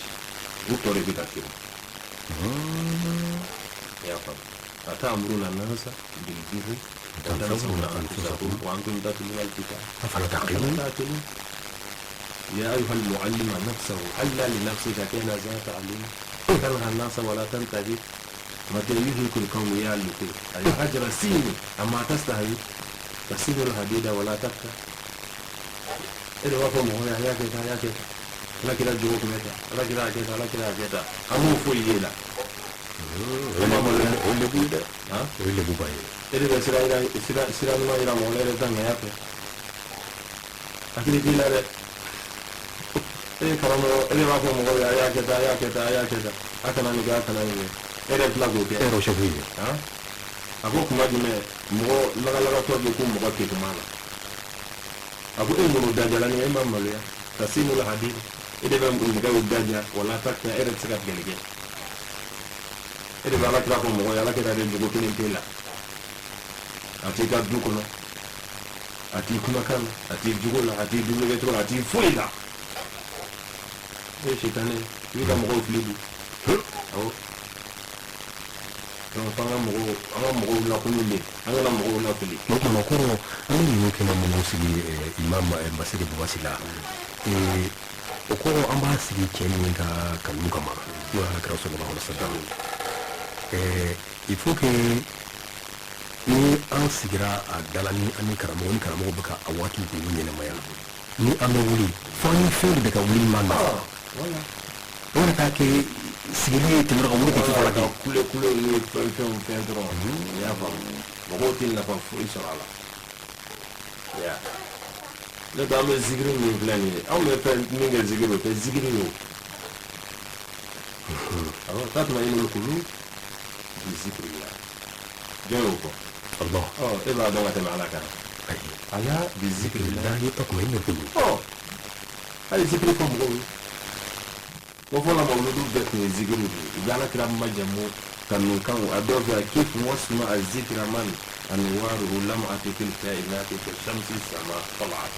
u tɔ de bɛ ka kiri i y'a faamu atamuruna nasa bilbirri وتنسون أنفسكم وأنتم تتلون الكتاب أفلا تعقلون يا أيها المعلم نفسه ألا لنفسك كان ذات علم تنهى الناس ولا تنتهي متى يهلك القوم يهلك أي أجر سين أما تستحي تسين الحديد ولا تبكى إذا وقفوا مهوية يا كذا يا كذا لا كذا جوك متى لا كذا كذا لا كذا كذا أمو فوي لا wele buy de wele bu baye ede be sira numa yira mo lere tanga yape akili dila de karamo ede ba ko mo ya keta akana ni ede flago ke ero shafi ako kuma dime mo laga to be ko mo ke kuma la ako e mo dajala ni e mamalo ya tasimul hadid ede ba mo ga daja wala takta ede tsika gelege ede ba la ko mo ya la ke da de go kinin tela ati ka du kono ati kuma kan ati jugo la ati du le to ati foi la e shitane ni ka mo ko flidu awo donc anga mo la ko ni anga la mo la fili no ko ko ani ni ke mo mo sigi imam masiri buwasila o ko amba sigi kenni ga kanu kama wa sallallahu alaihi wasallam il faut que ni an sigira a dala ni an ni karamɔgɔ bɛ ka a waati k'olu ɲɛnamaya ni an bɛ wuli fo an ye fɛn de bɛ ka wuli ma nafa o yɛrɛ k'a kɛ sigili ye tɛmɛ ka wuli k'i fɔlɔ kɛ kule ni fɛn dɔrɔn i y'a faamu mɔgɔw tɛ nafa foyi sɔrɔ a la ne ko an bɛ zikiri min filɛ nin ye anw bɛ fɛn min kɛ zikiri o tɛ zikiri ye o awɔ k'a tuma ɲini kulu bi zikiri la jɔn y'o fɔ Allah e b'a dɔn ka tɛmɛ ala kan ala bi zikiri la ye ta kuma ɲini kulu hali zikiri fɔ mɔgɔw ye o fɔlɔ mawuludu bɛɛ tun ye zikiri de ye u bɛ alakira majamu kanukan a dɔw fɛ kif wasma a zikira man anwaruhu lam ati fil kainati ka shamsi sama talat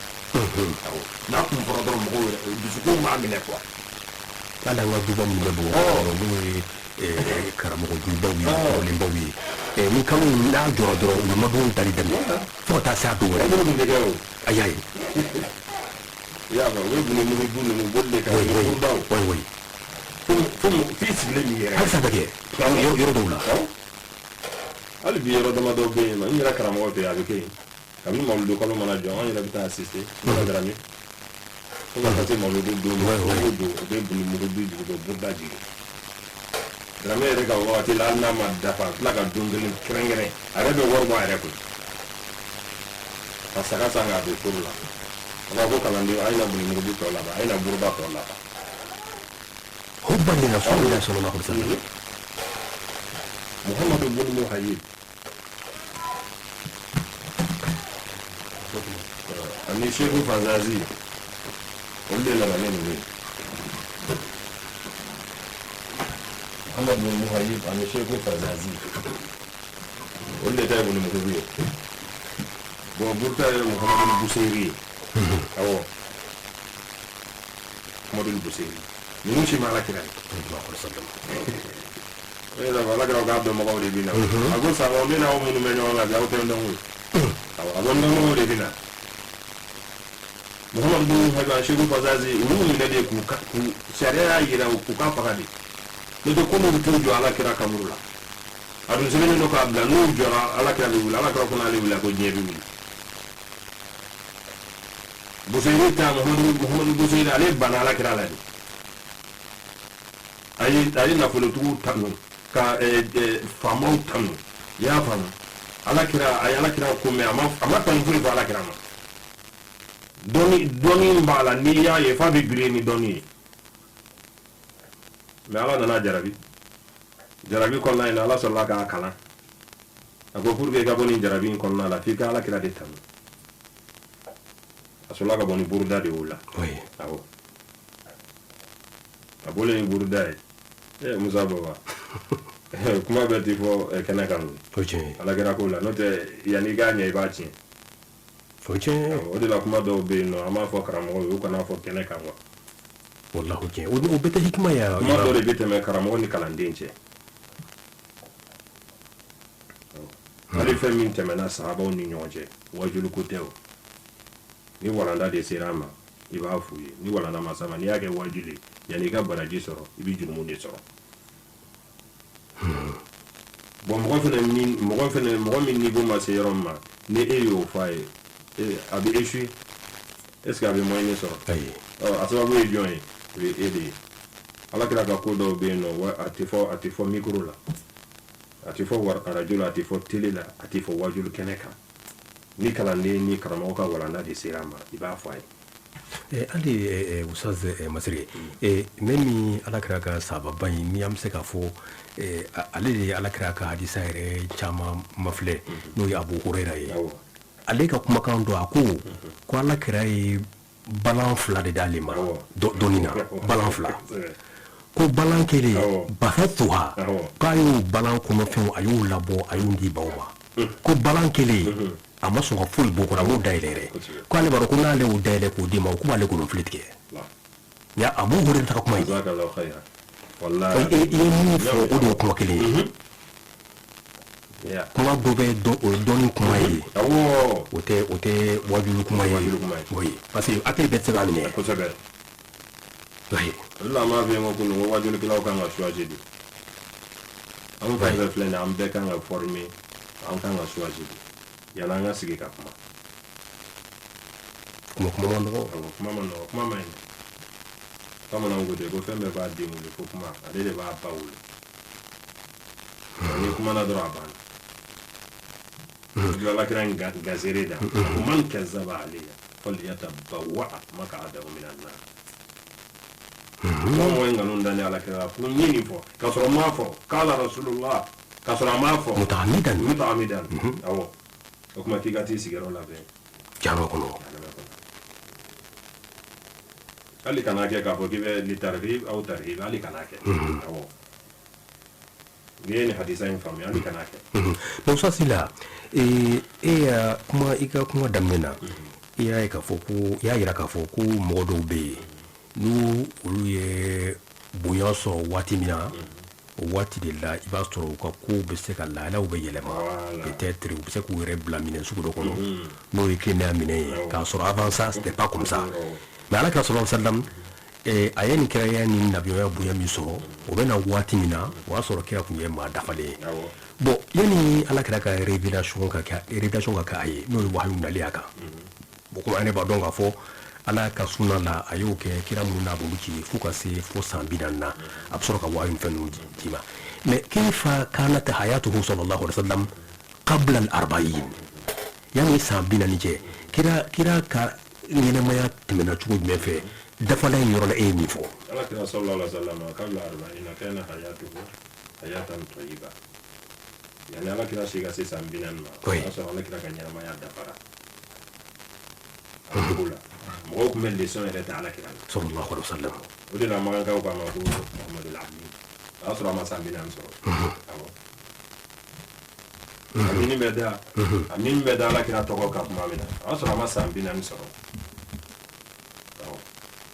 n'a kun fɔra dɔrɔn mɔgɔw yɛrɛ dusukun b'a minɛ quoi hali an ka duba minnu bɛ bɔ n'o ye karamɔgɔ dubaw ye kɔrɔlenbaw ye ni kalo n'a jɔra dɔrɔn u ma dɔw dali daminɛ fo ka taa se a dɔw wɛrɛ minnu bɛ kɛ o a y'a ye i y'a fɔ o ye bunumugu bu ninnu boli de ka kurubaw fo f'i sigilen min yɛrɛ halisa bɛ kɛ yɔrɔ dɔw la hali bi yɔrɔ dama dɔw bɛ yen nɔ n yɛrɛ karamɔgɔ fɛ a bɛ kɛ yen kabini mawuludu kalo mana jɔ an yɛrɛ bɛ taa asiste n'a garami fo ka taa se mawuludu don ma o bɛ bunumugu bi dugu bɛ buruda jigin garami yɛrɛ ka wagati la hali n'a ma dafa a tila ka don kelen kɛrɛnkɛrɛn a yɛrɛ bɛ wari bɔ a yɛrɛ kun ka saga san k'a don foro la a b'a fɔ kalanden a ye na bunumugu bi tɔ laban a ye na buruda tɔ laban hubban li rasulillahi sallallahu alaihi wasallam Muhammadu bin Muhayyib ani Sheikh Fazazi olu de nana ne ninnu Muhammadu bin Muhayyib ani Sheikh Fazazi olu de ta ye bunumugu ye bon burta ye Muhammadu Busiri ye awɔ Muhammadu Busiri ninnu si ma ala kira ye ala kira k'a dɔn mɔgɔw de bi na a ko sango n bɛna aw minnu bɛ ɲɔgɔn kan bi aw tɛ n dɔn koyi abon no le dina Muhammad bin Haga Sheikh Fazazi mu ne de ku sharia yira ku ka fagadi ne to ko mo tuju ala kira kamurula adu zemene no ka abla no jora ala kira wala ala kira kuna le wala ko nyebi wuli Busayri ta Muhammad Busayri ale bana ala kira la ayi na folo tugu tanu ka famo tanu ya famo ala kira ko me ama tan furi ala kira ma doni mbala ni ya ye fa bi green doni me ala nana jarabi ko la ila ala sala ka kala ako pour que gaboni jarabi ko na la fi ka ala kira de tanu asola ka boni burda de wala oui awo abole ni burda Musa Baba kuma beti fo kena kan okay ala kira ko la note yani ganya ibachi okay o de la kuma do be no ama fo karamo o kana fo kena kan wa wallahu okay o beta hikma ya kuma do de bete me karamo ni kalandinche ali fe min temena sahaba ni nyonje wajulu kuteo ni walanda de sirama iba fuyi ni walanda masama ni yake wajuli yani ga baraji soro ibi jurumu de soro bon mo min niveau ma se yoroma ne e yo fay abi échoué est-ce que abi moyen soro ayi asaba bo ebion e ede ala kira ka ko do be no wa atifo micro la atifo war radio atifo télé la atifo wajul keneka ni kala ni karamo ka wala na de sirama iba fay ali usaz masri memi alakira ka sababan ni am se ka fo ale alakira ka hadisa yɛrɛ caman mafilɛ n'o ye Abu Huraira ye ale ka kumakan do ako ko alakira ye balan fila de d'ale ma dɔɔni na balan fila ko balan kelen bahatuha k'a y'o balan kɔnɔfɛnw a y'o labɔ a y'o di baw ma ko balan kelen a ma sɔn ka foyi bɔ kɔnɔ a b'o dayɛlɛ yɛrɛ ko ale b'a dɔn ko n'ale y'o dayɛlɛ k'o di ma ko b'ale kɔnɔ fili tigɛ ya Abu Huraira ta ka kuma ye i ye min fɔ o de ye kuma kelen ye kuma dɔ bɛ dɔɔni kuma ye o tɛ wajulu kuma ye oui parce que hakili bɛɛ tɛ se k'a minɛ Allah ma fi ngo kunu wajulu kilaw kan ga choisir di an fa da flene am be kan ga former an kan ga choisir ya na nga sigi ka kuma mai kama na ngo de go fe me ba di mu ko kuma ade de ba paul ni kuma na dora ban la kiran gazereda man kazzaba alayya falyatabawwa maq'adahu min an-nar mo en ganun dani ala kira fu nyini fo kasoro ma fo kala rasulullah kasoro ma fo mutamidan awo kuma kigati sigero la be jano kono ali kana ke ka fo gibe li tarhib au tarhib ali kana ke awo ni hadisa infami ali kana ke donc ça c'est là kuma ika kuma damena ya ka fo ko ya ira ka fo ko modo be nu olu ye bonya sɔrɔ waati min na o waati de la i b'a sɔrɔ u ka kow bɛ se ka laalaw bɛ yɛlɛma peut-être u bɛ se k'u yɛrɛ bila minɛn sugu dɔ kɔnɔ n'o ye tilennenya minɛn ye k'a sɔrɔ avant ça c'était pas comme ça mais ala kira sɔrɔ sallam a ye nin kɛrɛya ni nabiya bonya min sɔrɔ o bɛ na waati min na o y'a sɔrɔ kira tun ye maa dafalen ye bon yanni ala kira ka révélation ka kɛ a ye n'o ye wahayu nali a kan bon komi an yɛrɛ b'a dɔn k'a fɔ ala ka sunna la a y'o kɛ kira minnu n'a b'olu ci fo ka se fo san 40 na a bɛ sɔrɔ ka wahayu fɛn ninnu d'i ma mais kayfa kanat hayatuhu sallallahu alaihi wasallam qabla al-40 yanni san 40 cɛ kira ka ɲɛnɛmaya tɛmɛna cogo jumɛn fɛ dafala in yɔrɔ la e ye min fɔ ala kira sallallahu alaihi wasallam qabla 40 kana hayatuhu hayatan tayyiba yani ala kira si ka se san 40 ma a sɔrɔ ala kira ka ɲɛnɛmaya dafara mɔgɔw kun bɛ leçon yɛrɛ ta ala kira sallallahu alaihi wasallam o de la magankaw k'a ma ko Muhammadu al-Amin o y'a sɔrɔ a ma san 40 sɔrɔ awɔ a min bɛ da ala kira tɔgɔ kan tuma min na o y'a sɔrɔ a ma san 40 sɔrɔ awɔ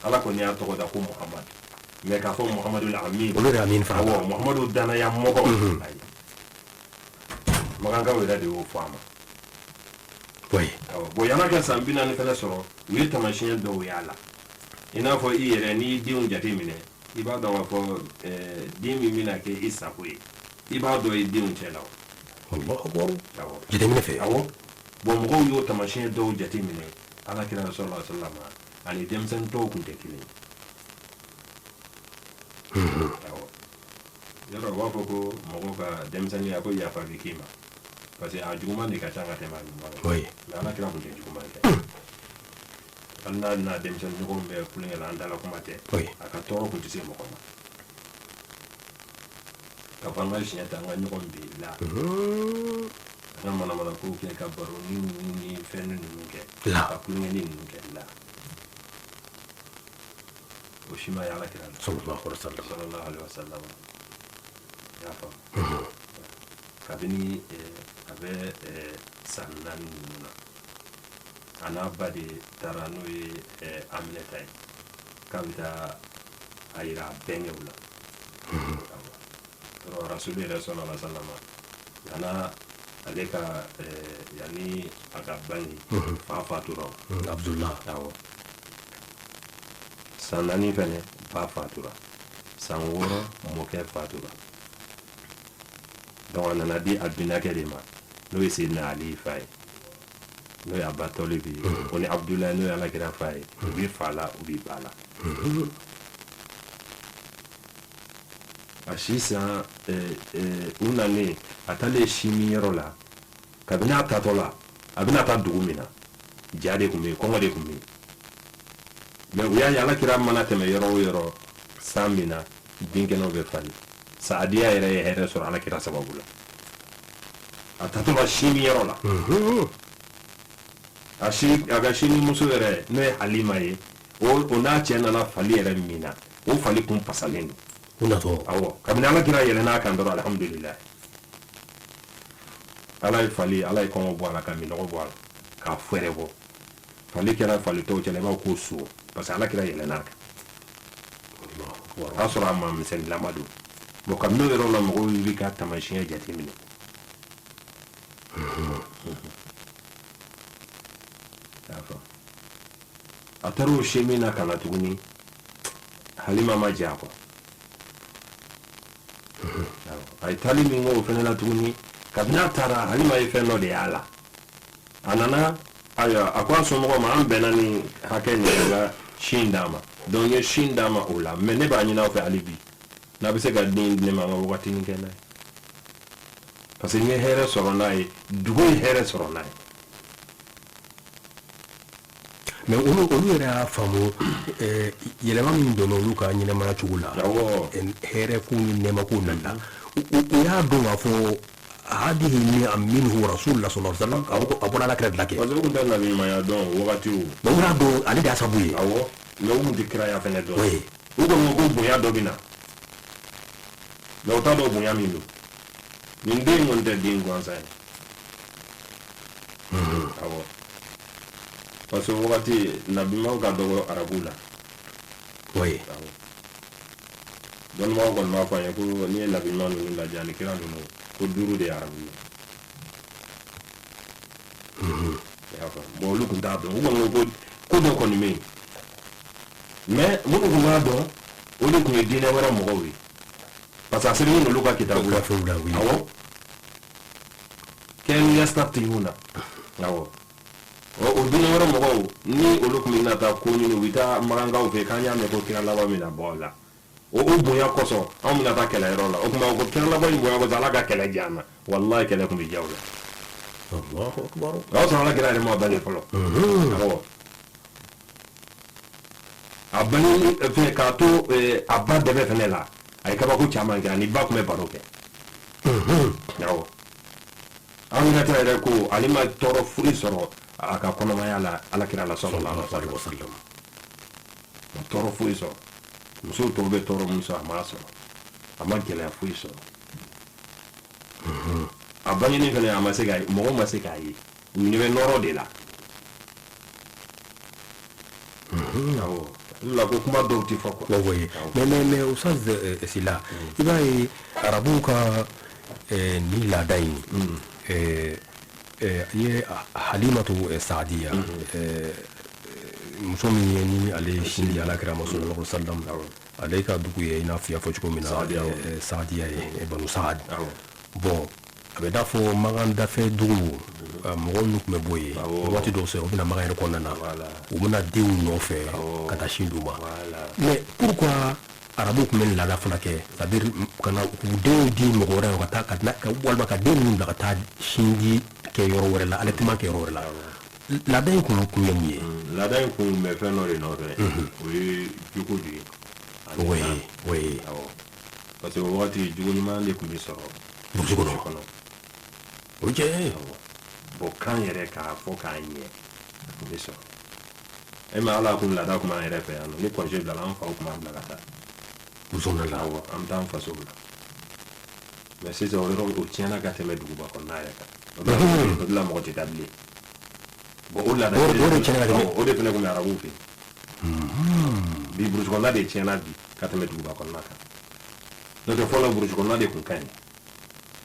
ala kɔni y'a tɔgɔ da ko Muhammad mais k'a fɔ Muhammadu al-Amin olu de Amin fana awɔ Muhammadu danaya mɔgɔ ayi magankaw yɛrɛ de y'o fɔ a ma oui bon yana ka san bina ni fana sɔrɔ u ye tamasiyɛn dɔw y'a la i n'a fɔ i yɛrɛ n'i denw jate minɛ i b'a dɔn k'a fɔ den min bɛna kɛ i sago ye i b'a dɔn i denw cɛ la Allahu akbar jateminɛ fɛ awɔ bon mɔgɔw y'o tamasiyɛn dɔw jate minɛ ala kira sallallahu alaihi wasallam ani denmisɛnnin tɔw tun tɛ kelen awɔ yɔrɔ u b'a fɔ ko mɔgɔw ka denmisɛnninya ko yafa bɛ k'i ma parce que a juguman de ka ca ka tɛmɛ a ɲuman kan oui mais ala kira tun tɛ juguman kɛ hali n'a n'a denmisɛnnin ɲɔgɔn bɛ kulonkɛ la an dala kuma tɛ oui a ka tɔɔrɔ tun tɛ se mɔgɔ ma ka fɔ an ka siɲɛ ta an ka ɲɔgɔn bɛn la an ka manamana kow kɛ ka baro ni fɛn ninnu kɛ La. ka kulonkɛni ninnu kɛ la o si ma ye ala kira la sallallahu alaihi wasallam y'a faamu kabini a bɛ san 4 ninnu na a n'a ba de taara n'o ye Aminata ye k'a bɛ taa a yira a bɛnkɛw la yɔrɔ rasulu yɛrɛ sallallahu alaihi wasallam yana ale ka yani a ka bange fa fatura Abdullah awɔ san 4 fɛnɛ ba fatura san 6 mɔkɛ fatura donc a nana di a binakɛ de ma n'o ye Seydina Ali fa ye n'o ye Aba Tɔlibi ye o ni Abdulayi n'o ye alakira fa ye u bi fa la u bi ba la a si san u nanen a taalen si min yɔrɔ la kabini a tatɔ la a bɛna taa dugu min na ja de tun bɛ yen kɔngɔ de tun bɛ yen mais u y'a ye alakira mana tɛmɛ yɔrɔ o yɔrɔ san min na binkɛnɛw bɛ falen Saadiya yɛrɛ ye hɛrɛ sɔrɔ alakira sababu la a tatɔ la si min yɔrɔ la a ka sini muso yɛrɛ n'o ye Halima ye o n'a cɛ nana fali yɛrɛ min na o fali kun pasalen don unatɔ awɔ kabini alakira yɛlɛn'a kan dɔrɔn alhamdulilayi ala ye fali ala ye kɔngɔ bɔ a la ka minɔgɔ bɔ a la k'a fɛrɛ bɔ fali kɛra fali tɔw cɛla i b'a ko so parce que alakira yɛlɛn'a kan o y'a sɔrɔ a ma misɛnninlama don bon kabini o yɔrɔ la mɔgɔw b'i ka tamasiyɛn jateminɛ a taara o se min na ka na tuguni Halima ma diya kɔ a ye taali min kɛ o fɛnɛ la tuguni kabini a taara Halima ye fɛn dɔ de y'a la a nana ayiwa a ko a somɔgɔw ma an bɛnna ni hakɛ nin ye ka sin d'a ma donc n ye sin d'a ma o la mais ne b'a ɲini aw fɛ hali bi n'a bɛ se ka den di ne ma an ka wagatinin kɛ n'a ye parce que n ye hɛrɛ sɔrɔ n'a ye dugu ye hɛrɛ sɔrɔ n'a ye mais olu yɛrɛ y'a faamu yɛlɛma min donna olu ka ɲɛnamaya cogo la hɛrɛ ko ni nɛɛma ko nana u y'a dɔn k'a fɔ hadihi minhu rasulullah sallallahu alaihi wasallam a bɔra alakira de la kɛ parce que u tun tɛ nabi ɲumanya dɔn wagati o mais u y'a dɔn ale de y'a sababu ye awɔ mais u tun tɛ kiraya fɛnɛ dɔn oui u ko ko bonya dɔ bɛ na mais u t'a dɔn bonya min don nin den kɔni tɛ den gansan ye awɔ parce que wagati nabimaw ka dɔgɔ arabu la oui dɔnnibagaw kɔni b'a fɔ an ye ko n'i ye nabima ninnu lajɛ ani kira ninnu ko 5 de ye arabu ye i y'a faamu bon olu tun t'a dɔn u kɔni ko ko dɔ kɔni bɛ yen mais minnu tun b'a dɔn o de tun ye diinɛ wɛrɛ mɔgɔw ye parce que a sɛbɛnnen n'olu ka kitabu la awɔ kɛnu yastatihuna awɔ o diinɛ wɛrɛ mɔgɔw ni olu tun bɛ na taa ko ɲini u bɛ taa magankaw fɛ k'an y'a mɛn ko kira laban min na bɔ a la o bonya kosɔn anw bɛna taa kɛlɛyɔrɔ la o tuma ko kira laban in bonya kosɔn ala ka kɛlɛ diya an na walayi kɛlɛ tun bɛ diya o la o y'a sɔrɔ ala kira yɛrɛ ma bange fɔlɔ awɔ a bange fɛn k'a to a ba dɛbɛ fɛnɛ la a ye kabako caman kɛ ani ba tun bɛ baro kɛ awɔ an ka taa yɛrɛ ko ale ma tɔɔrɔ foyi sɔrɔ a ka kɔnɔmaya la alakira la sallallahu alaihi wasallam ma tɔɔrɔ foyi sɔrɔ musow tɔw bɛ tɔɔrɔ min sɔrɔ a m'a sɔrɔ a ma gɛlɛya foyi sɔrɔ a bangeni fɛnɛ a ma se k'a ye mɔgɔw ma se k'a ye u ɲɛ bɛ nɔrɔ de la awɔ olu la ko kuma dɔw tɛ fɔ quoi mais Ustaz Sila i b'a ye arabuw ka nin laada in ye halimatu saadiya muso min ye ni ale sindi alakira ma sallallahu alaihi wasallam ale ka dugu ye n'a fɔ fɔ cogo min na saadiya ye banu saad bon a bɛ da fɔ magan dafɛ dugu mɔgɔw n'u tun bɛ bɔ yen waati dɔw sera u bɛna magan yɛrɛ kɔnɔna na u bɛna denw nɔfɛ ka taa sin d'u ma mais pourquoi arabu tun bɛ laada fana kɛ c'est-à-dire kana k'u denw di mɔgɔ wɛrɛ ka taa walima ka den ninnu bila ka taa sinji kɛ yɔrɔ wɛrɛ la allaitement kɛ yɔrɔ wɛrɛ la laada in kun ye mun ye laada in kun bɛ fɛn dɔ de nɔfɛ o ye jogo de ye oui parce que o wagati jogo ɲuman de tun bɛ sɔrɔ burusi kɔnɔ o jɛ bon kan yɛrɛ k'a fɔ k'a ɲɛ o bɛ sɔrɔ e ma ala kun laada kun b'an yɛrɛ fɛ yan nɔ ni congé bilala an faw kun b'an bila ka taa muso na la an bɛ taa an faso la mais sisan o yɔrɔ o tiɲɛna ka tɛmɛ duguba kɔnɔna yɛrɛ kan o de la mɔgɔ tɛ taa bilen bon o laada o de fana kun bɛ arabuw fɛ bi burusi kɔnɔna de tiɲɛna bi ka tɛmɛ duguba kɔnɔna kan n'o tɛ fɔlɔ burusi kɔnɔna de kun ka ɲi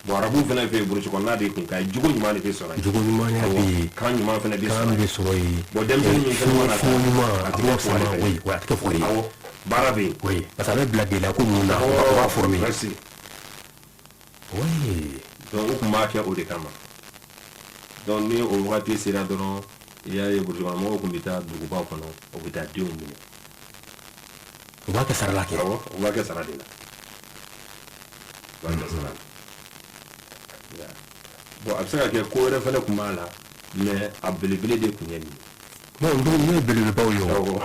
bon arabu fana fɛ burusi kɔnɔna de kun ka ɲi jogo ɲuman de bɛ sɔrɔ yen jogo ɲuman ya bɛ yen kan ɲuman fana bɛ sɔrɔ yen bon denmisɛnnin min fana mana fɛn ɲuman a tɛ kɛ fɔli fɛ oui a tɛ kɛ fɔli ye baara bɛ yen oui parce que a bɛ bila gɛlɛya ko minnu na o b'a former merci oui donc u tun b'a kɛ o de kama donc ni o wagati sera dɔrɔn i y'a ye burusi kɔnɔ mɔgɔw tun bɛ taa dugubaw kɔnɔ u bɛ taa denw minɛ u b'a kɛ sara la kɛ awɔ u b'a kɛ sara de la u b'a kɛ sara la bon a bɛ se ka kɛ ko wɛrɛ fana tun b'a la mais a belebele de tun ye nin ye bon donc ne ye belebelebaw ye o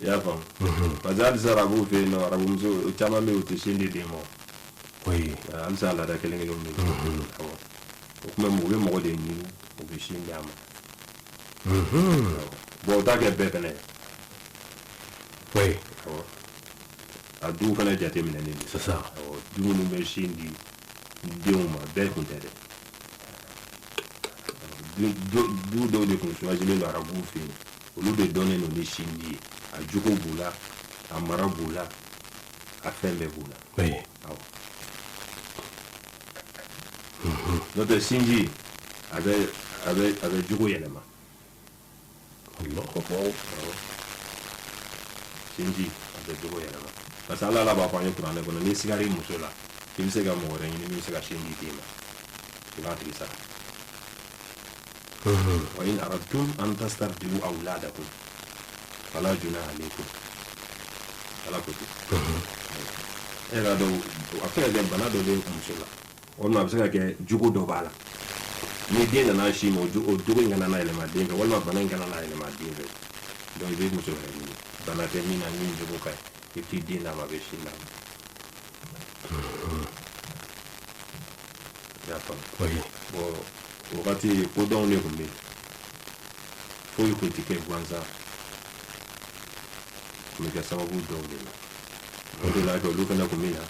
i y'a faamu parce que halisa arabuw fɛ yen nɔ arabumuso caman bɛ yen u tɛ sin di den ma oui halisa laada kelen kelenw bɛ yen awɔ o tuma u bɛ mɔgɔ de ɲini u bɛ sin di a ma bon o t'a kɛ bɛɛ fana ye oui awɔ a duw fana jateminɛlen don c'est ça awɔ du minnu bɛ sin di denw ma bɛɛ tun tɛ dɛ du dɔw de tun choisilen don arabuw fɛ yen olu de dɔnnen don ni sinji ye a jogo b'u la a mara b'u la a fɛn bɛɛ b'u la oui awɔ n'o tɛ sinji a bɛ jogo yɛlɛma sinji a bɛ jogo yɛlɛma parce que ala b'a fɔ an ye kuranɛ kɔnɔ n'i sigara i muso la i bɛ se ka mɔgɔ wɛrɛ ɲini min bɛ se ka sin di den ma i b'a tigi sara wa in aradtum an tastardiu awladakum fala junaha alaykum ala ko ten e ka dɔn a bɛ se ka kɛ bana dɔ bɛ muso la walima a bɛ se ka kɛ jogo dɔ b'a la ni den nana sin ma o jogo in kana na yɛlɛma den fɛ walima bana in kana na yɛlɛma den fɛ donc i bɛ muso wɛrɛ ɲini bana tɛ min na min jogo ka ɲi i bɛ t'i den d'a ma a bɛ sin d'a ma i y'a faamu oui bon wagati kodɔnw de tun bɛ yen foyi tun tɛ kɛ gansan tun bɛ kɛ sababu dɔw de la o de la kɛ olu fana tun bɛ na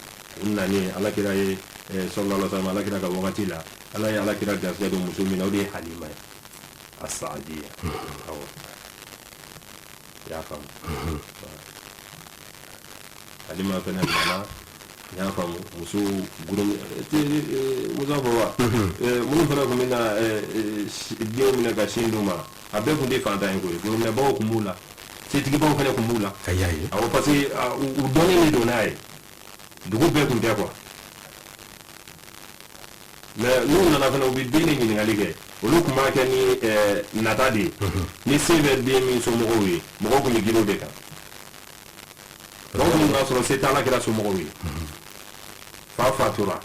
u nanen alakira ye sallallahu alaihi wasallam alakira ka wagati la ala ye alakira garisɛgɛ don muso min na o de ye halima ye a saadiya awɔ i y'a faamu halima fana nana n y'a faamu muso muso fɔ wa minnu fana tun bɛ na denw minɛ ka sin d'u ma a bɛɛ tun tɛ fantan ye koyi gorominɛbaw tun b'u la setigibaw fana tun b'u la a y'a ye awɔ parce que u dɔnnen de don n'a ye dugu bɛɛ tun tɛ quoi mais n'u nana fana u bɛ den de ɲininkali kɛ olu tun b'a kɛ ni nata de ye ni se bɛ den min somɔgɔw ye mɔgɔw tun bɛ girin o de kan dɔw tun b'a sɔrɔ se t'ala kɛra somɔgɔw ye fa fatura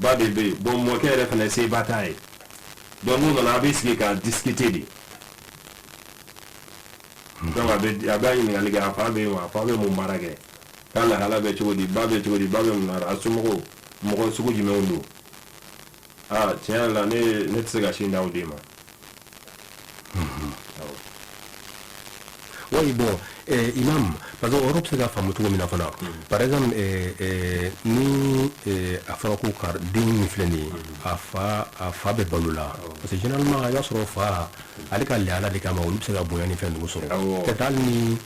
ba de bɛ yen bon mɔkɛ yɛrɛ fana se ba t'a ye donc n'u nana a bɛ sigi ka discuter de donc a bɛ ɲininkali kɛ a fa bɛ yen wa a fa bɛ mun baara kɛ k'a lahala bɛ cogo di ba bɛ cogo di ba bɛ mun na a somɔgɔw mɔgɔ sugu jumɛnw don tiɲɛ yɛrɛ la ne tɛ se ka sin d'aw den ma oui bon imam parce que o yɔrɔ bɛ se ka faamu cogo min na fana par exemple ni a fɔra ko ka den min filɛ nin ye a fa bɛ balo la parce que généralement a y'a sɔrɔ fa ale ka lahala de kama olu bɛ se ka bonya ni fɛn ninnu sɔrɔ peut-être hali ni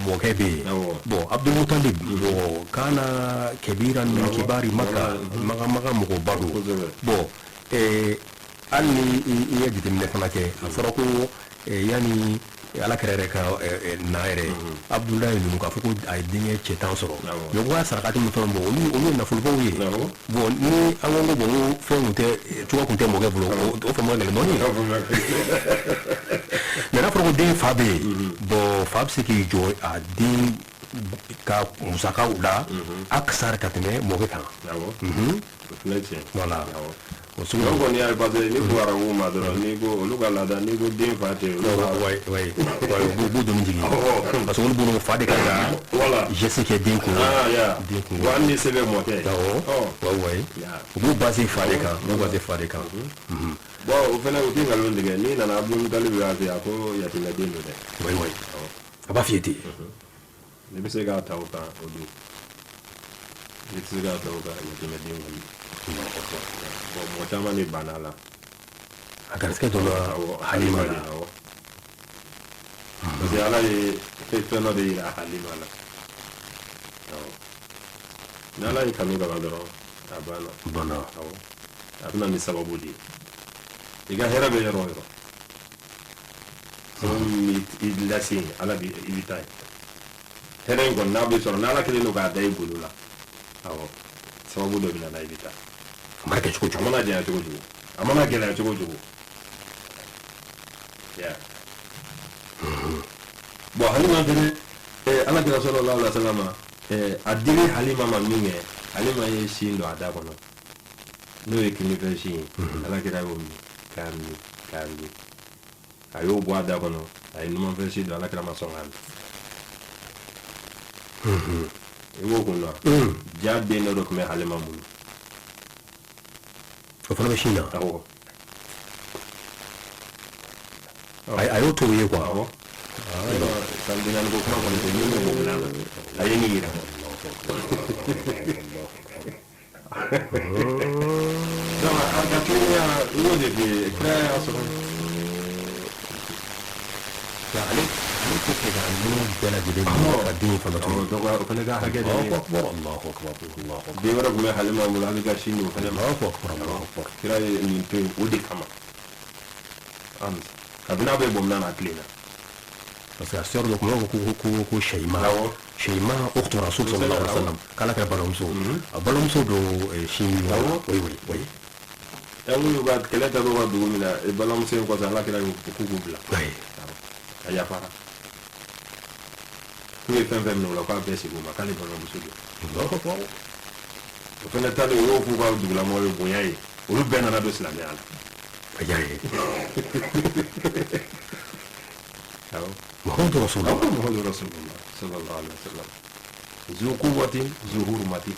mɔkɛ bɛ yen bon abdulmutalib bon kana kebira min kibari maka maga mɔgɔba don bon hali ni i ye jateminɛ fana kɛ a fɔra ko yanni ala kɛra yɛrɛ ka na yɛrɛ abdulayi ninnu k'a fɔ ko a ye denkɛ cɛ 10 sɔrɔ mais ko a sarakati min fɛn bɔ olu ye nafolobaw ye bon ni an ko bon ko fɛn kun tɛ cogo kun tɛ mɔkɛ bolo o fɛn ma gɛlɛn dɔɔni mais n'a fɔra ko den fa bɛ yen bon fa bɛ se k'i jɔ a den ka musakaw la a kasara ka tɛmɛ mɔkɛ kan voilà o sugu la kɔni y'a parce que ni ko arabu ma dɔrɔn ni ko olu ka laada ni ko den fa tɛ u b'u doni jigin parce que olu bolo fa de ka geste kɛ den kun wa hali ni se bɛ mɔkɛ u b'u base fa de kan bon o fana u tɛ nkalon tigɛ n'i nana abdulmutalib y'a fɛ a ko yatimɛ den don dɛ a b'a f'i ye ten ne bɛ se k'a ta o kan o don ne tɛ se k'a ta o kan yatimɛ den kɔni bon mɔgɔ caman de banna la a garisɛgɛ dɔ la halima la parce que ala ye fɛn dɔ de yira halima la ni ala ye kanu kaban dɔrɔn a banna a bɛna ni sababu de ye i ka hɛrɛ bɛ yɔrɔ o yɔrɔ sababu i lase yen ala i bɛ taa yen hɛrɛ in kɔni n'a bɛ sɔrɔ n'ala kelen don k'a da i bolo la sababu dɔ bɛ na i bɛ taa a mana kɛ cogo cogo a mana janya cogo cogo a mana gɛlɛya cogo cogo bon halima fɛnɛ ala kira sallallahu alaihi wasallam a dili halima ma min kɛ halima ye sin don a da kɔnɔ n'o ye kinifɛn sin ye ala kira y'o min k'a min a y'o bɔ a da kɔnɔ a ye numanfɛn sin don ala kira ma sɔn k'a min i b'o kun dɔn ja den dɔ tun bɛ halima bolo o fana bɛ sin na awɔ a y'o to ye quoi awɔ san binaani ko kuma kɔni tɛ min bɛ bila a ye nin yira donc a ka kiliya i y'o de f'i ye kira y'a sɔrɔ ale ko kɛ ka ninnu bɛɛ lajɛlen ka den fana to o fana ka hakɛ de ye den wɛrɛ tun bɛ halima bolo hali ka sin o fana ma kira ye nin to yen o de kama kabini a bɛ bɔ minna na tile la parce que a sœur dɔ tun b'a fɔ ko Shayima ukhtu Rasul sallallahu alaihi wasallam k'ala kɛra balimamuso a balimamuso dɔ sin oui y'u ka kɛlɛ ta ka dugu min na balimamuso in kɔfɛ ala kɛra k'u bila a yafara k'u ye fɛn minɛ o la k'a bɛɛ sigi o ma k'ale balimamuso don o fana taalen o y'o f'u ka dugulamɔgɔw ye bonya ye olu bɛɛ nana don silamɛya la a y'a ye Muhammadu Rasulullah sallallahu alaihi wasallam zu quwwatin zu hurmatin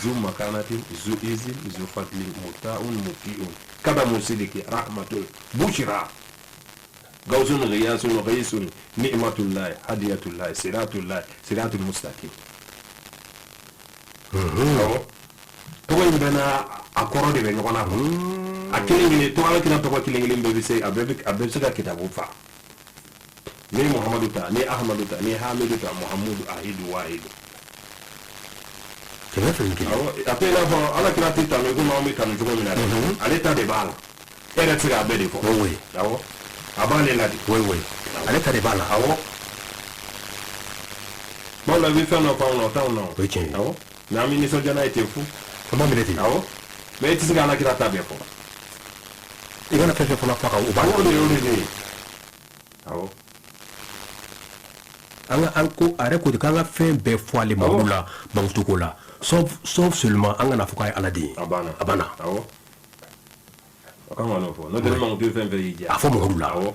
zu makanatin zu izin zu fadlin muta'un muti'un kadamu sidiki rahmatul bushra gawsun ghiyasun ghisun ni'matullah hadiyatullah siratul mustaqim tɔgɔ in bɛɛ n'a a kɔrɔ de bɛ ɲɔgɔn na a kelen kelen to ala kira tɔgɔ kelen kelen bɛɛ bɛ se a bɛɛ bɛ se ka kitabu fa ni muhammadu ta ni ahmadu ta ni hamidu ta muhammadu ahidu wahidu kɛmɛ fila kelen a tɛ i n'a fɔ ala kira tɛ tanu komi anw bɛ tanu cogo min na dɛ ale ta de b'a la e yɛrɛ tɛ se k'a bɛɛ de fɔ awɔ a b'ale la de ale ta de b'a la awɔ tuma dɔ i bɛ fɛn dɔ fɔ anw na o t'anw na o ye tiɲɛ ye awɔ mɛ an bɛ nisɔndiya n'a ye ten fu an b'a minɛ ten awɔ mɛ i tɛ se ka ala kira ta bɛɛ fɔ i kana fɛn fɛn fɔlɔ fa kan o b'a awɔ de y'o de ye awɔ an ko a yɛrɛ ko ten k'an ka fɛn bɛɛ fɔ ale ma olu la bamuso ko la sauf seulement an kana fɔ k'a ye ala den ye a banna awɔ a kan ka n'o fɔ n'o tɛ ne mamuso fɛn fɛn y'i diya a fɔ mɔgɔw la awɔ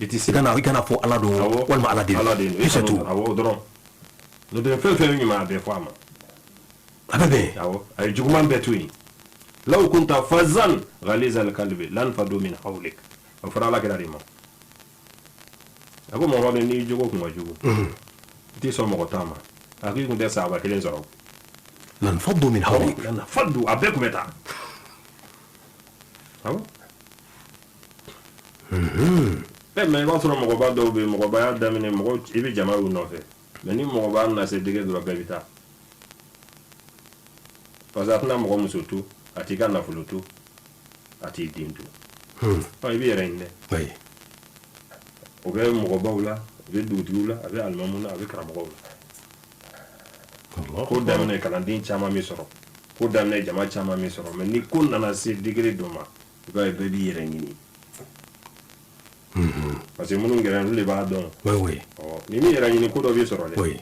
i tɛ se i kana fɔ ala don walima ala den i c'est tout awɔ dɔrɔn n'o tɛ fɛn fɛn ɲuman a bɛɛ fɔ a ma a bɛ bɛn awɔ a ye juguman bɛɛ to yen law kunta fazan ghalizal qalbi lan fadu min hawlik o fɔra ala kira de ma a ko mɔgɔ bɛ n'i jogo kun ka jugu i tɛ sɔn mɔgɔ ta ma a k'i kun tɛ sahaba kelen sɔrɔ lan fadu min hawlik lan fadu a bɛɛ kun bɛ taa awɔ mais i b'a sɔrɔ mɔgɔba dɔw bɛ yen mɔgɔbaya daminɛ mɔgɔ i bɛ jama y'u nɔfɛ mais ni mɔgɔba na se dege dɔrɔn bɛɛ bɛ taa parce que a tɛna mɔgɔ muso to a t'i ka nafolo to a t'i den to i bɛ yɛrɛ ɲini dɛ o bɛ mɔgɔbaw la a bɛ dugutigiw la a bɛ alimamuw la a bɛ karamɔgɔw la ko daminɛ kalanden caman bɛ sɔrɔ ko daminɛ jama caman bɛ sɔrɔ mais ni ko nana se degré dɔ ma i b'a ye bɛɛ b'i yɛrɛ ɲini parce que minnu gɛrɛ olu de b'a dɔn ni min yɛrɛ ɲini ko dɔ b'i sɔrɔ dɛ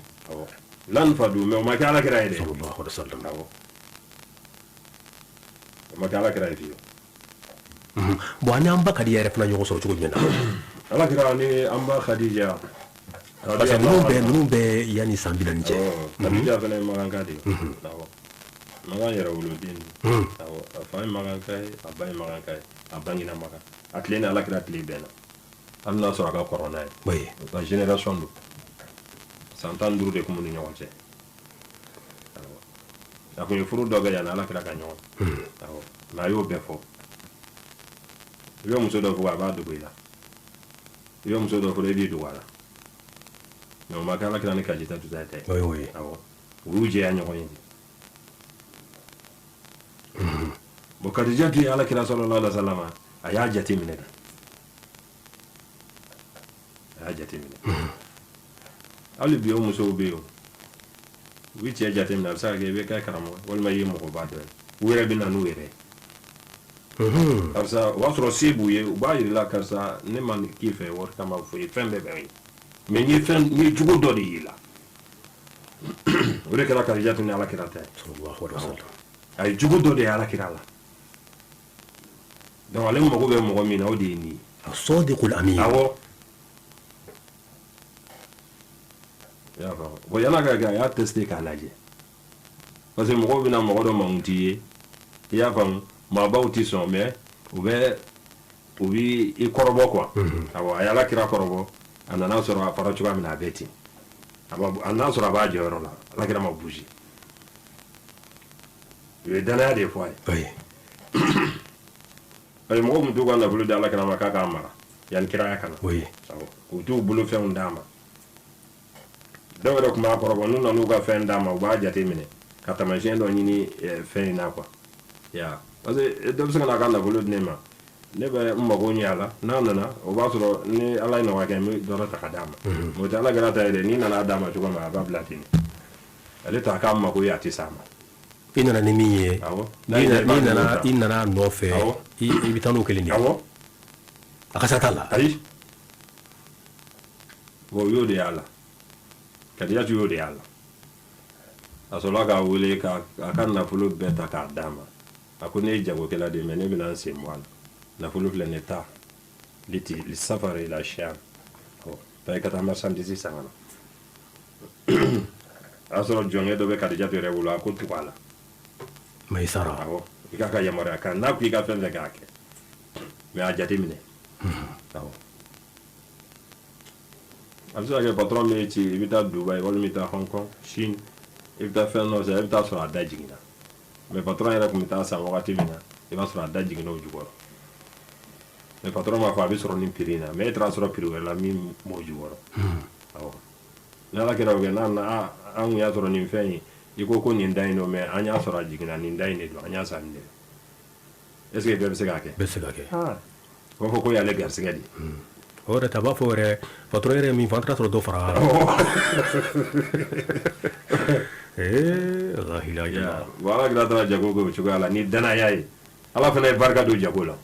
lan fa du mais o ma kɛ alakira ye dɛ o ma kɛ alakira ye fiyewu bon ani an ba Khadija yɛrɛ fana ɲɔgɔn sɔrɔ cogo jumɛn na alakira ni an ba Khadija parce que ninnu bɛɛ yanni san 40 cɛ Khadija fana ye maganka de ye magan yɛrɛ woloden a fa ye maganka ye a ba ye maganka ye a bangina magan a tile ni alakira tile bɛnna hali n'a sɔrɔ a ka kɔrɔ n'a ye ka génération don san 15 de tun b'u ni ɲɔgɔn cɛ a kun ye furu dɔ kɛ yanni alakira ka ɲɔgɔn mais a y'o bɛɛ fɔ i bɛ muso dɔ fɔ a b'a dogo i la i bɛ muso dɔ fɔ i b'i dogo a la mais o ma kɛ alakira ni Khadija tuta tɛ u y'u jɛya ɲɔgɔn ye bon Khadija tun ye alakira sallallahu alaihi wa sallam a y'a jate minɛ de a y'a jate minɛ hali bi o musow bɛ yen u bɛ cɛ jate minɛ a bɛ se ka kɛ i bɛ kɛ karamɔgɔ walima i ye mɔgɔba dɔ ye u yɛrɛ bɛ na n'u yɛrɛ ye karisa o b'a sɔrɔ se b'u ye u b'a yir'i la karisa ne ma k'i fɛ wari kama foyi fɛn bɛɛ bɛ yen mais n ye jogo dɔ de y'i la o de kɛra Khadija tun ni alakira tɛ a ye jogo dɔ de ye alakira la donc ale mago bɛ mɔgɔ min na o de ye nin ye sadiqul amin awɔ i y'a faamu bon yan'a ka kɛ a y'a testé k'a lajɛ parce que mɔgɔw bɛna mɔgɔ dɔ mankutu t'i ye i y'a faamu maabaw ti sɔn mais u b'i kɔrɔbɔ quoi awɔ a ye alakira kɔrɔbɔ a nana sɔrɔ a fara cogoya min na a bɛ ten a n'a sɔrɔ a b'a jɔyɔrɔ la alakira ma bouger u ye danaya de fɔ a ye ayi mɔgɔ min t'u ka nafolo di alakira ma k'a k'a mara yanni kiraya ka na u t'u bolofɛnw d'a ma dɔw yɛrɛ tun b'a kɔrɔbɔ n'u nan'u ka fɛn d'a ma u b'a jate minɛ ka taamasiyɛn dɔ ɲini fɛn in na quoi parce que dɔ bɛ se ka n'a ka nafolo di ne ma ne bɛ n mago ɲɛ a la n'a nana o b'a sɔrɔ ni ala ye nɔgɔya kɛ n bɛ dɔ ta ka d'a ma o tɛ alakira ta ye dɛ n'i nana d'a ma cogo min a b'a bila ten ale t'a k'a mago ye a tɛ s'a ma i nana ni min ye i nana nɔfɛ i bɛ taa n'o kelen de ye a ka sa t'a la ayi bon o y'o de y'a la Khadijatu y'o de y'a la a sɔrɔla k'a wele k'a ka nafolo bɛɛ ta k'a d'a ma a ko ne ye jagokɛla de mais ne bɛna n sen bɔ a la nafolo filɛ ne ta li safari ila sham taa i ka taa marchandise san ka na a y'a sɔrɔ jɔnkɛ dɔ bɛ Khadijatu yɛrɛ bolo a ko tugu a la mais i sara awɔ i k'a ka yamaruya kan n'a ko i ka fɛn fɛn k'a kɛ mais a jate minɛ awɔ a bɛ se ka kɛ patron bɛ ci i bɛ taa Dubaï walima i bɛ taa Hong Kong Chine i bɛ taa fɛn dɔ san i bɛ taa sɔrɔ a da jiginna mais patron yɛrɛ tun bɛ taa san wagati min na i b'a sɔrɔ a da jiginna o jukɔrɔ mais patron b'a fɔ a bɛ sɔrɔ nin prix in na mais e taara sɔrɔ prix wɛrɛ la min m'o jukɔrɔ awɔ ni ala kɛra o kɛ n'an kun y'a sɔrɔ nin fɛn in i ko nin da in don mais an y'a sɔrɔ a jiginna nin da in de don an y'a san nin de est ce que bɛɛ bɛ se k'a kɛ bɛɛ bɛ se k'a kɛ u b'a fɔ ko y'ale garisɛgɛ de o yɛrɛ ta b'a fɔ yɛrɛ patron yɛrɛ min fɔ an taara sɔrɔ dɔ fara bon ala kɛra taara jago kɛ o cogoya la ni danaya ye ala fana ye barika don jago la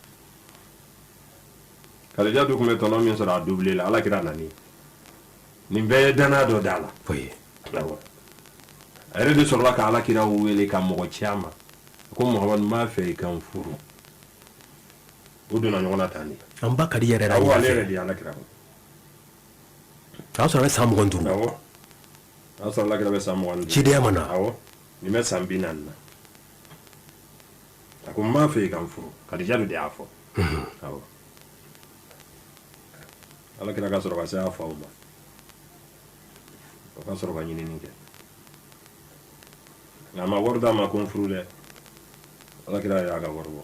Khadijatu tun bɛ tɔnɔ min sɔrɔ a doublé la ala kɛra nani nin bɛɛ ye danaya dɔ d'a la a yɛrɛ de sɔrɔla ka alakira wele ka mɔgɔ ci a ma ko Muhamadu n b'a fɛ i ka n furu o donna ɲɔgɔn na tan de an ba Khadija yɛrɛ awɔ ale yɛrɛ de ye alakira a y'a sɔrɔ a bɛ san 25 awɔ a y'a sɔrɔ alakira bɛ san 25 cidenya ma na awɔ nin bɛ san 40 na a ko n b'a fɛ i ka n furu Khadijatu de y'a fɔ awɔ alakira ka sɔrɔ ka se a faw ma o ka sɔrɔ ka ɲinini kɛ nka a ma wari d'a ma ko n furu dɛ alakira y'a ka wari bɔ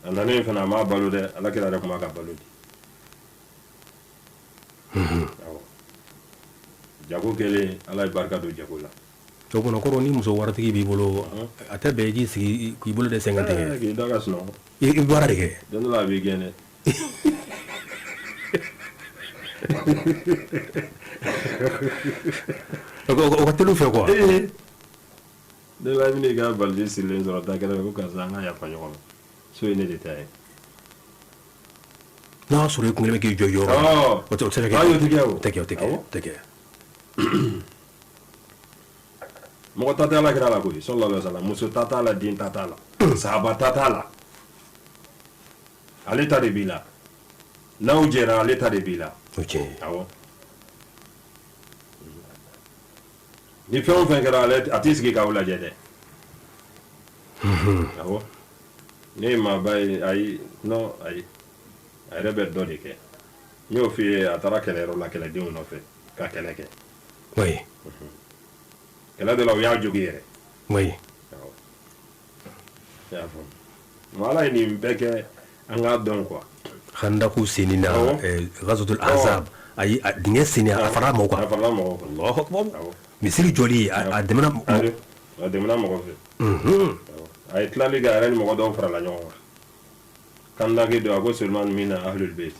a nanen fana a m'a balo dɛ alakira yɛrɛ tun b'a ka balo di jago kelen ala ye barika don jago la to kono koro ni muso waratigi b'i bolo a tɛ bɛn i k'i sigi k'i bolo de sɛgɛn tigɛ k'i da ka sunɔgɔ i baara de kɛ don dɔ la a b'i gɛn dɛ o ka teli fɛ quoi ne la bɛ n'i ka valise sirilen sɔrɔ da kɛrɛfɛ ko karisa an ka yafa ɲɔgɔn ma so ye ne de ta ye n'a y'a sɔrɔ i kun kelen bɛ k'i jɔ yɔrɔ o tɛ se ka kɛ o tɛ kɛ o tɛ kɛ mɔgɔ ta tɛ ala kira la koyi sallallahu alaihi wasallam muso ta t'a la den ta t'a la sahaba ta t'a la ale ta de b'i la n'aw jɛra ale ta de b'i la awɔ ni fɛn o fɛn kɛra ale a t'i sigi k'aw lajɛ dɛ awɔ ne ye maaba ye ayi non ayi a yɛrɛ bɛ dɔ de kɛ n y'o f'i ye a taara kɛlɛyɔrɔ la kɛlɛdenw nɔfɛ ka kɛlɛ kɛ kɛlɛ dɔ la u y'a jogi yɛrɛ oui y'a faamu ala ye nin bɛɛ kɛ an k'a dɔn quoi Khandaku senni na Ghazatul Ahzab ayi dingɛ senni a farala mɔgɔw kan a farala mɔgɔw kan Allahu akbar misiri jɔli a dɛmɛna mɔgɔ fɛ a ye tilali kɛ a yɛrɛ ni mɔgɔ dɔw farala ɲɔgɔn kan kandaki do a ko Sulemani mina ahlul bait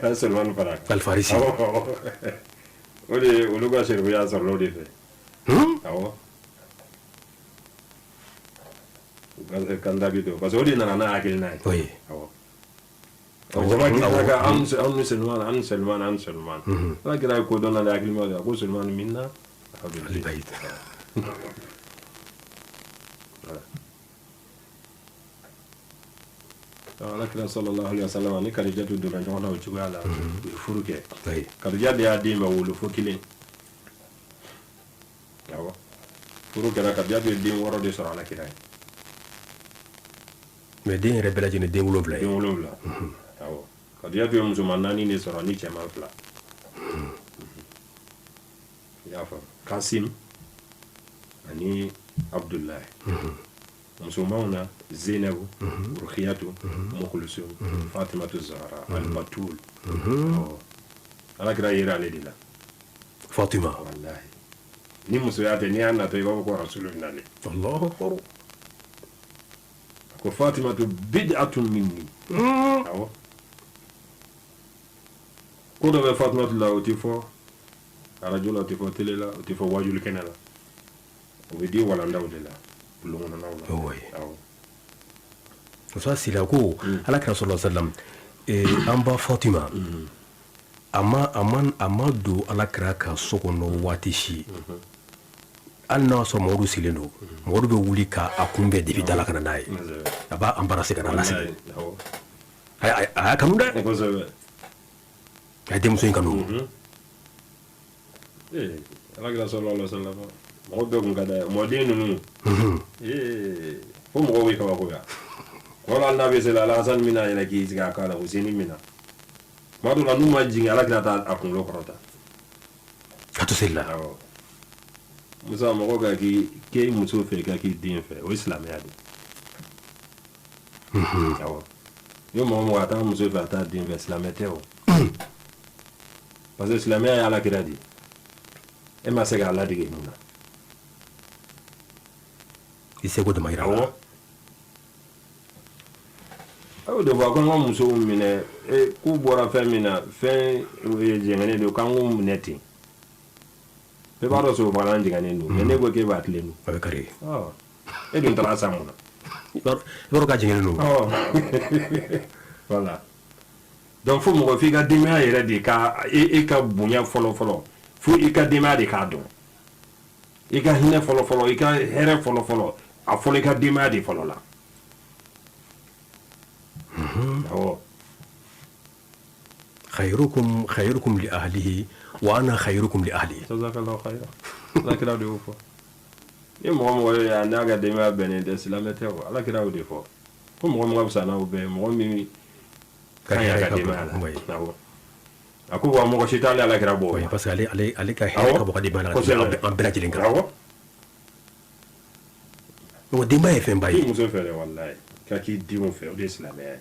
a ye Sulemani fara Al-Farisi o de olu ka serifuya sɔrɔla o de fɛ awɔ kandaki do parce que o de nana n'a hakilina ye awɔ jama kira ka an Sulemani ala kira ye ko dɔn na de hakilima de a ko Sulemani mina ahlul bait ala kira sallallahu alaihi wasallam ni Kadijatu donna ɲɔgɔn na o cogoya la u ye furu kɛ Kadija de y'a den ma wolo fo kelen awɔ furu kɛra Kadijatu ye den 6 de sɔrɔ ala kira ye mais den yɛrɛ bɛɛ lajɛlen den 7 ye den 7 awɔ Kadijatu ye musoman 4 de sɔrɔ ni cɛman 2 i y'a faamu Kasim ani Abdullahi musomanw na Zeinabu Rukhiyatu Mukulsum Fatimatu Zahra Al-Batul ala kira yera ale de la Fatima wallahi ni musoya tɛ ni y'a natɔ i b'a fɔ ko rasulu nale Allahu akbar ko Fatimatu bid'atun minni awɔ ko dɔ bɛ Fatimatu la o tɛ fɔ arajo la o tɛ fɔ télé la o tɛ fɔ wajuli kɛnɛ la o bɛ di walandaw de la bulongonanaw la awɔ muso sila ko ala kira sallallahu alaihi wasallam an ba Fatima a ma don ala kira ka so kɔnɔ waati si hali n'a sɔrɔ Mamadu sigilen don Mamadu bɛ wuli k'a kunbɛn depuis da la ka na n'a ye a b'a embarrasser ka na lasigi a y'a kanu dɛ a ye denmuso in kanu ala kira sallallahu alaihi wasallam mɔgɔ bɛɛ kun ka d'a ye mɔden ninnu fo mɔgɔw bɛ kabakoya wala n'a bɛ se la Alahasan mina yɛlɛ k'i sigi a kan na Useni mina tuma dɔw la n'u ma jigin ala kira t'a kunkolo kɔrɔta ka to seli la Musa mɔgɔ ka k'i muso fɛ ka k'i den fɛ o ye silamɛya de awɔ ni mɔgɔ a taa muso fɛ a taa den fɛ silamɛ tɛ o parce que silamɛya ye ala kira de e ma se k'a ladege mun na i seko dama yira la aw de fɔ ko an ka musow minɛ k'u bɔra fɛn min na fɛn jɛngɛnen don k'an k'u minɛ ten bɛɛ b'a dɔn sobagalan jɛngɛnen don mais ne ko k'e b'a tilen don a bɛ kari e dun taara sa mun na i b'a dɔn k'a jɛngɛnen don voilà donc fo mɔgɔ f'i ka denbaya yɛrɛ de ka e ka bonya fɔlɔ fo i ka denbaya de k'a dɔn i ka hinɛ fɔlɔ i ka hɛrɛ fɔlɔ a fɔlɔ i ka denbaya de fɔlɔ la awɔ khairukum li ahlihi wa ana khairukum li ahli jazakallahu khairan ala kira de y'o fɔ ni mɔgɔ ye n'a ka denbaya bɛnnen tɛ silamɛ tɛ o ala kira y'o de fɔ ko mɔgɔ ka fisa n'aw bɛɛ mɔgɔ min kan yɛrɛ ka denbaya la awɔ a ko wa mɔgɔ si t'ale ala kira bɔ parce que ale ka hɛrɛ ka bɔ ka denbaya la an bɛɛ lajɛlen kan awɔ donc denbaya ye fɛnba ye i muso fɛ dɛ wallahi ka k'i denw fɛ o de ye silamɛya ye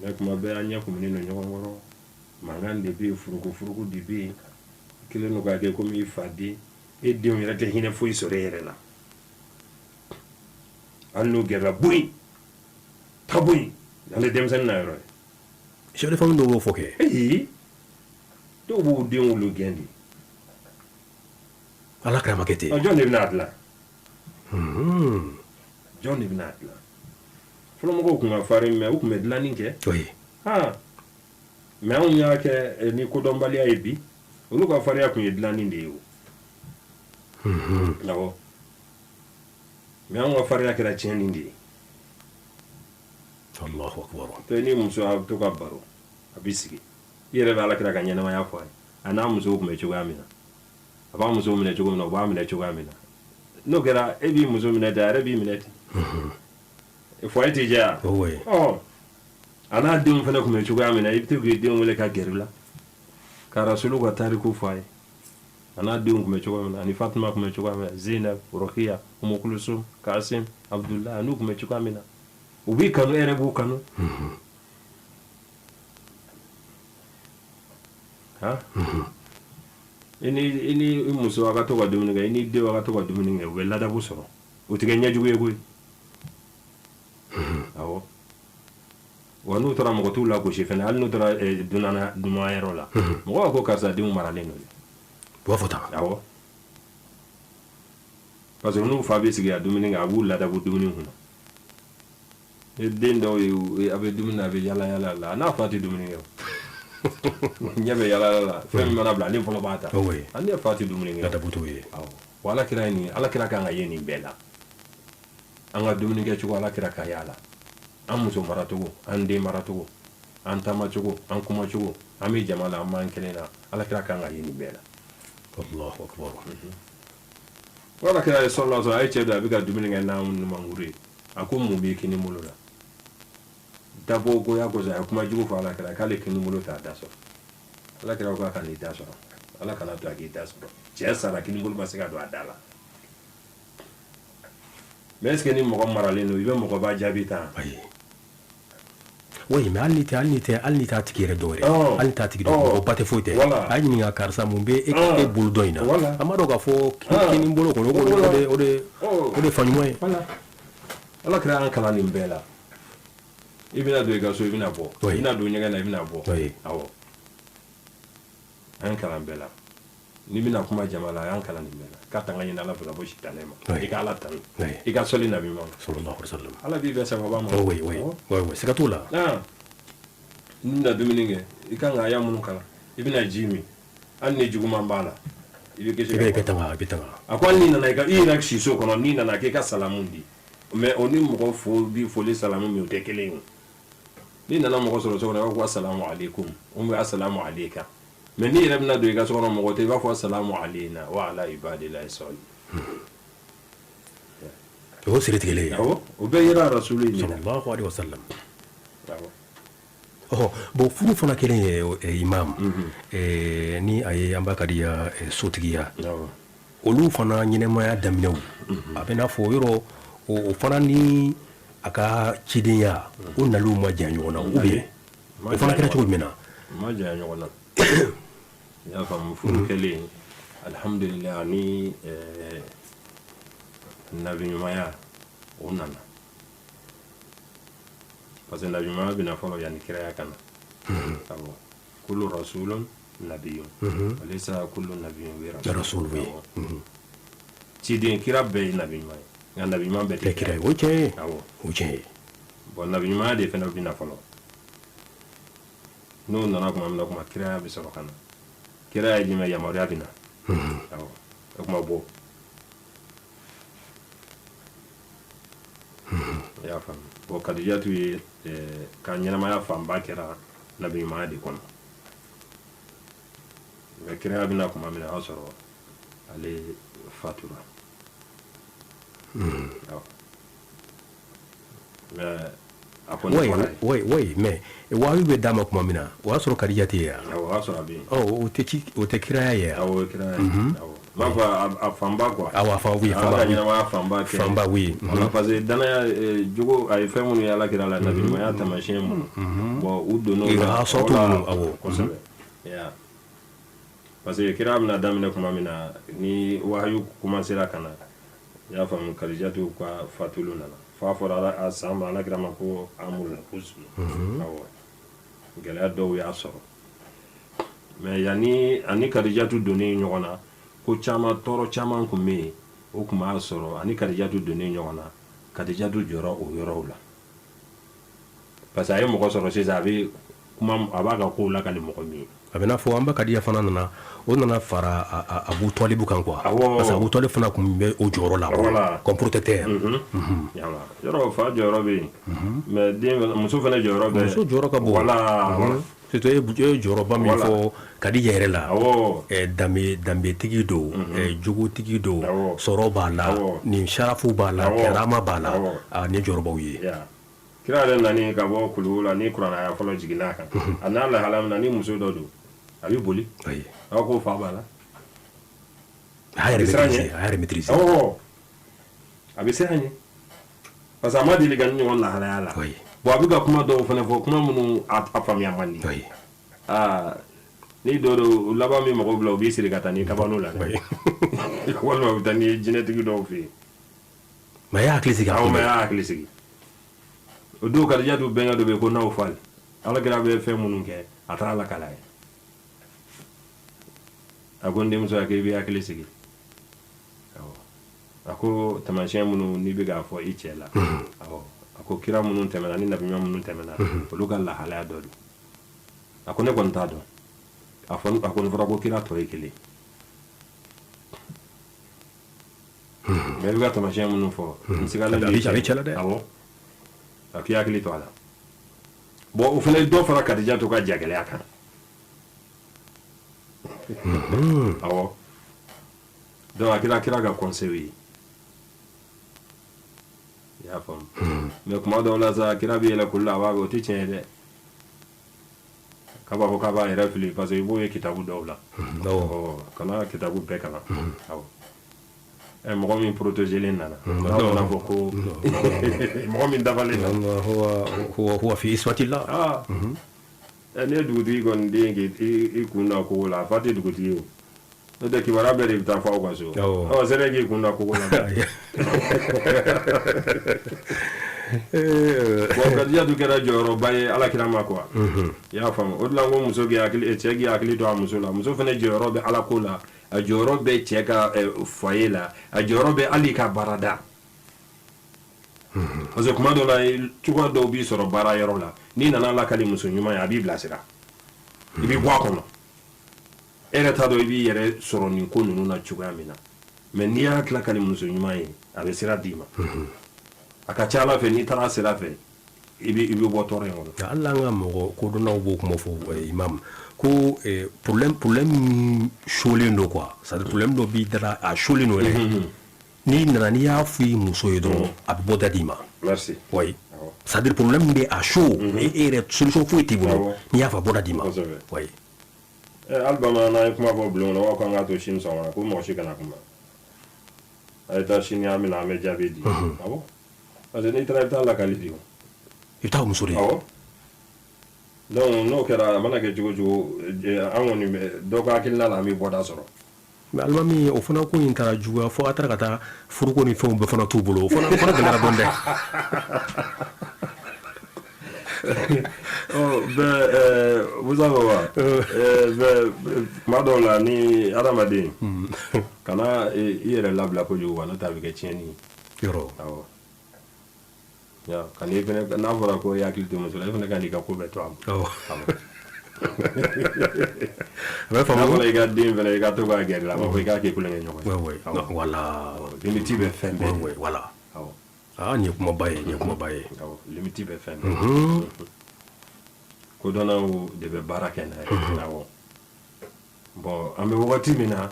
mais kuma bɛɛ an ɲɛ kumunen don ɲɔgɔn kɔrɔ mankan de bɛ yen furuku de bɛ yen kelen don k'a kɛ komi i fa den e denw yɛrɛ tɛ hinɛ foyi sɔrɔ e yɛrɛ la hali n'o gɛrɛla bɔ yen ka bɔ yen ale denmisɛnnin na yɔrɔ ye chef de famille dɔw b'o fɔ kɛ dɔw b'u den wolo gɛn de ala karamakɛ ten jɔn de bɛna a dilan jɔn de bɛna a dilan fɔlɔmɔgɔw tun ka farin mɛ u tun bɛ dilanni kɛ mɛ anw y'a kɛ ni kodɔnbaliya ye bi olu ka farinya tun ye dilanni de ye o awɔ mɛ anw ka farinya kɛra tiɲɛni de ye Allahu akbar to ni muso a bɛ to ka baro a bɛ sigi i yɛrɛ bɛ ala kira ka ɲɛnamaya fɔ a ye a n'a musow tun bɛ cogoya min na a b'a musow minɛ cogo min na u b'a minɛ cogoya min na n'o kɛra e b'i muso minɛ ten a yɛrɛ b'i minɛ ten foyer tɛ diya a n'a denw fana tun bɛ cogoya min na i bɛ to k'i denw wele ka gɛrɛ la ka rasulu ka tariku fɔ a ye a n'a denw tun bɛ cogoya min na ani Fatima tun bɛ cogoya min na Zeynab Rokiya Umu Kulsum Kasim Abdullah n'u tun bɛ cogoya min na u b'i kanu e yɛrɛ b'u kanu i ni muso a ka to ka dumuni kɛ i ni denw a ka to ka dumuni kɛ u bɛ ladabu sɔrɔ u tɛ kɛ ɲɛjugu ye koyi awɔ wa n'u taara mɔgɔ t'u lagosi fɛnɛ hali n'u taara dunanyɔrɔ la mɔgɔ b'a ko karisa denw maralen don u b'a fɔ tan awɔ parce que n'u fa bɛ sigi a dumuni kɛ a b'u ladabu dumuni kunna den dɔw ye a bɛ dumuni na a bɛ yala yala la a n'a fa tɛ dumuni kɛ ɲɛ bɛ yala la fɛn min mana bila ale fɔlɔ b'a ta ani ne fa tɛ dumuni kɛ ladabu t'o ye wa ala kira ye nin ala kira kan ka ye nin bɛɛ la an ka dumuni kɛ cogo ala kira ka yala an muso maracogo an den maracogo an taamacogo an kumacogo an bɛ jama la an b'an kelen na ala kira kan ka ye nin bɛɛ la Allahu akbar ala kira ye sɔrɔ la sɔrɔ a ye cɛ don a bɛ ka dumuni kɛ n'an numankuru ye a ko mun b'i kini bolo la dabɔ goya gosi a ye kuma jugu fɔ ala kira k'ale kini bolo t'a da sɔrɔ ala kira ko a kan'i da sɔrɔ ala kana to a k'i da sɔrɔ cɛ sara kini bolo ma se ka don a da la mais est-ce que ni mɔgɔ maralen don i bɛ mɔgɔba jaabi tan ayi oui mais hali ni t'a tigi yɛrɛ dɔ yɛrɛ hali t'a tigi dɔ o ba tɛ foyi tɛ a ye ɲininka karisa mun bɛ e bolo dɔ in na a ma dɔn k'a fɔ kini bolo kɔnɔ o de fa ɲuman ye ala kira an kalan nin bɛɛ la i bɛna don i ka so i bɛna bɔ i bɛna don ɲɛgɛn na i bɛna bɔ awɔ an kalan bɛɛ la n'i bɛna kuma jama la an kalan nin bɛɛ la k'a tanga ɲini ala fɛ ka bɔ sitanɛ ma i ka ala tanu i ka sɔli nabi ma sallallahu alaihi wasallam ala b'i bɛɛ sababa ma oui siga t'o la n'i bɛna dumuni kɛ i kan ka aya minnu kalan i bɛna ji min hali ni juguman b'a la i bɛ kisi i bɛ tanga a ko hali n'i nana i yɛrɛ si so kɔnɔ n'i nana k'i ka salamu di mais o ni mɔgɔ fo bi foli salamu min o tɛ kelen ye n'i nana mɔgɔ sɔrɔ so kɔnɔ i b'a fɔ assalamu alaikum ou bien assalamu alayka mais n'i yɛrɛ bɛna don i ka so kɔnɔ mɔgɔ tɛ i b'a fɔ assalamu alayna wa ala ibadillahi salihin o siri tigɛlen ye awɔ o bɛɛ yera rasulu ye sallallahu alaihi wasallam bon furu fana kelen ye imam ni a ye an b'a ka diya sotigiya olu fana ɲɛnɛmaya daminɛw a bɛ n'a fɔ yɔrɔ o fana ni a ka cidenya o naliw ma jan ɲɔgɔn na ou bien o fana kɛra cogo jumɛn na ma jan ɲɔgɔn na i y'a faamu furu kɛlen alhamdulillah ni nabiɲumanya o nana parce que nabiɲumanya bɛna fɔlɔ yanni kiraya ka na awɔ kullu rasulun nabiyyun alaysa kullu nabiyyin rasul ciden kira bɛɛ ye nabiɲuman ye nka nabiɲuman bɛɛ tɛ kira ye o tiɲɛ ye awɔ o tiɲɛ ye bon nabiɲumanya de fana bɛna fɔlɔ n'o nana kuma min na kuma kiraya bɛ sɔrɔ ka na kiraya ye jumɛn yamaruya bɛ na awɔ o kuma bɔ i y'a faamu bon kadijatu ye ka ɲɛnamaya fanba kɛra nabiɲumanya de kɔnɔ mais kiraya bɛ na kuma min na o y'a sɔrɔ ale fatura oui mais waawi bɛ d'a ma tuma min na o y'a sɔrɔ kadija tɛ yen o y'a sɔrɔ a bɛ yen o tɛ kiraya ye awɔ o ye kiraya ye b'a fɔ a fanba quoi awɔ a fanba oui fanba ɲɛnamaya fanba kɛ fanba oui parce que danaya jogo a ye fɛn minnu ye ala kira la nabiɲumanya taamasiyɛn minnu bon u donn'o la sɔrɔtɔ minnu awɔ kosɛbɛ parce que kira bɛna daminɛ kuma min na ni wahayu commencera ka na i y'a faamu Kadijatu ka fatulu nana f'a fɔra a san ba Alakira ma ko amul husn awɔ gɛlɛya dɔw y'a sɔrɔ mais yani ani Kadijatu donnen ɲɔgɔn na ko caman tɔɔrɔ caman kun bɛ yen o kun b'a sɔrɔ ani Kadijatu donnen ɲɔgɔn na Kadijatu jɔra o yɔrɔw la parce que a ye mɔgɔ sɔrɔ sisan a bɛ kuma a b'a ka kow lakali mɔgɔ min ye a bɛ n'a fɔ an ba Kadiya fana nana o nana fara Abu Tɔlibu kan quoi parce que Abu Tɔlibu fana kun bɛ o jɔyɔrɔ la comme protecteur yɔrɔ fa jɔyɔrɔ bɛ yen mais den muso fana jɔyɔrɔ bɛ muso jɔyɔrɔ ka bon surtout e jɔyɔrɔba min fɔ Kadiya yɛrɛ la danbetigi don jogotigi don sɔrɔ b'a la nin sarafu b'a la karama b'a la ni jɔyɔrɔbaw ye kira yɛrɛ nani ka bɔ kuluwo la ni kuranaya fɔlɔ jiginna kan a n'a lahala min na ni muso dɔ don a bɛ boli aw ko fa b'a la a yɛrɛ maîtriser a bɛ siran ɲɛ parce que a ma deli ka ni ɲɔgɔn lahalaya la bon a bɛ ka kuma dɔw fana fɔ kuma minnu a faamuya man di ni dɔ don laban min mɔgɔw bila u b'i siri ka taa ni kabanu la walima u bɛ taa ni jinɛtigi dɔw fɛ yen mais a y'a hakili sigi mais a y'a hakili sigi o don Kadijatu bɛnkɛ dɔ bɛ yen ko Nawfal Alakira bɛ fɛn minnu kɛ a taara lakala ye a ko n denmuso k'i b'i hakili sigi a ko taamasiyɛn minnu n'i bɛ k'a fɔ i cɛ la a ko kira minnu tɛmɛna ni nabiɲuman minnu tɛmɛna olu ka lahalaya dɔ don a ko ne kɔni t'a dɔn a kɔni fɔra ko kira tɔ ye kelen mais i bɛ ka taamasiyɛn minnu fɔ n sigalen bɛ cɛ la dɛ a k'i hakili to a la bon o fana ye dɔ fara Kadijatu ka jagɛlɛya kan awɔ donc a kɛra kira ka conseil ye i y'a faamu mais kuma dɔw la sa kira bɛ yɛlɛ kulu la a b'a fɔ o tɛ tiɲɛ ye dɛ k'a b'a fɔ k'a b'a yɛrɛ fili parce que i b'o ye kitabu dɔw la kana kitabu bɛɛ kalan awɔ mɔgɔ min protégelen nana n'a fɔra fɔ ko mɔgɔ min dafalen na huwa fi ismatillah ne ye dugutigi kɔni den k'i kun da kogo la a fa tɛ dugutigi o n'o tɛ kibaruya bɛɛ de bɛ taa fɔ aw ka so sɛnɛ k'i kun da kogo la bon Kadijatu kɛra jɔyɔrɔba ye Alakira ma quoi i y'a faamu o de la n ko muso cɛ k'i hakili to a muso la muso fana jɔyɔrɔ bɛ Ala ko la a jɔyɔrɔ bɛ cɛ ka foyer la a jɔyɔrɔ bɛ hali ka baarada parce que kuma dɔw la cogoya dɔw b'i sɔrɔ baara yɔrɔ la n'i nana lakali muso ɲuman ye a b'i bilasira i b'i bɔ a kɔnɔ e yɛrɛ t'a dɔn i b'i yɛrɛ sɔrɔ nin ko ninnu na cogoya min na mais n'i y'a lakali muso ɲuman ye a bɛ sira d'i ma a ka ca Ala fɛ n'i taara sira fɛ i bɛ bɔ tɔɔrɔ in kɔnɔ hali an ka mɔgɔ kodɔnnaw b'o kuma fɔ imam ko problème sholen do quoi c'est à dire problème dɔ b'i dara a sholen do yɛrɛ n'i nana n'i y'a fɔ i muso ye dɔrɔn a bɛ bɔ da d'i ma merci oui c'est à dire problème bɛ a chaud e yɛrɛ solution foyi t'i bolo n'i y'a fɔ a bɔ da d'i ma oui hali bamanankan ye kuma fɔ bulon kɔnɔ ko an k'a to sini sɔgɔma ko mɔgɔ si kana kuma a ye taa sini an bɛna an bɛ jaabi di awɔ parce que n'i taara i bɛ taa lakali di o i bɛ taa muso de ye awɔ donc n'o kɛra a mana kɛ cogo cogo an kɔni dɔ ka hakilina la an bɛ bɔda sɔrɔ mais alimami o fana ko in taara juguya fo a taara ka taa furuko ni fɛnw bɛɛ fana t'u bolo o fana gɛlɛyara dɔɔni dɛ Musa baba kuma dɔw la ni adamaden kana i yɛrɛ labila kojugu wa n'o tɛ a bɛ kɛ tiɲɛni ye yɔrɔ awɔ kan'i fɛnɛ n'a fɔra ko i hakili to muso la i fɛnɛ ka n'i ka ko bɛɛ to a ma a bɛ faamu n'a fɔra i ka den fɛnɛ i ka to k'a gɛrɛ la a b'a fɔ i k'a kɛ kulonkɛ ɲɔgɔn ye voilà limite bɛ fɛn bɛɛ voilà nin ye kumaba ye limite bɛ fɛn bɛɛ kodɔnnaw de bɛ baara kɛ n'a ye awɔ bon an bɛ wagati min na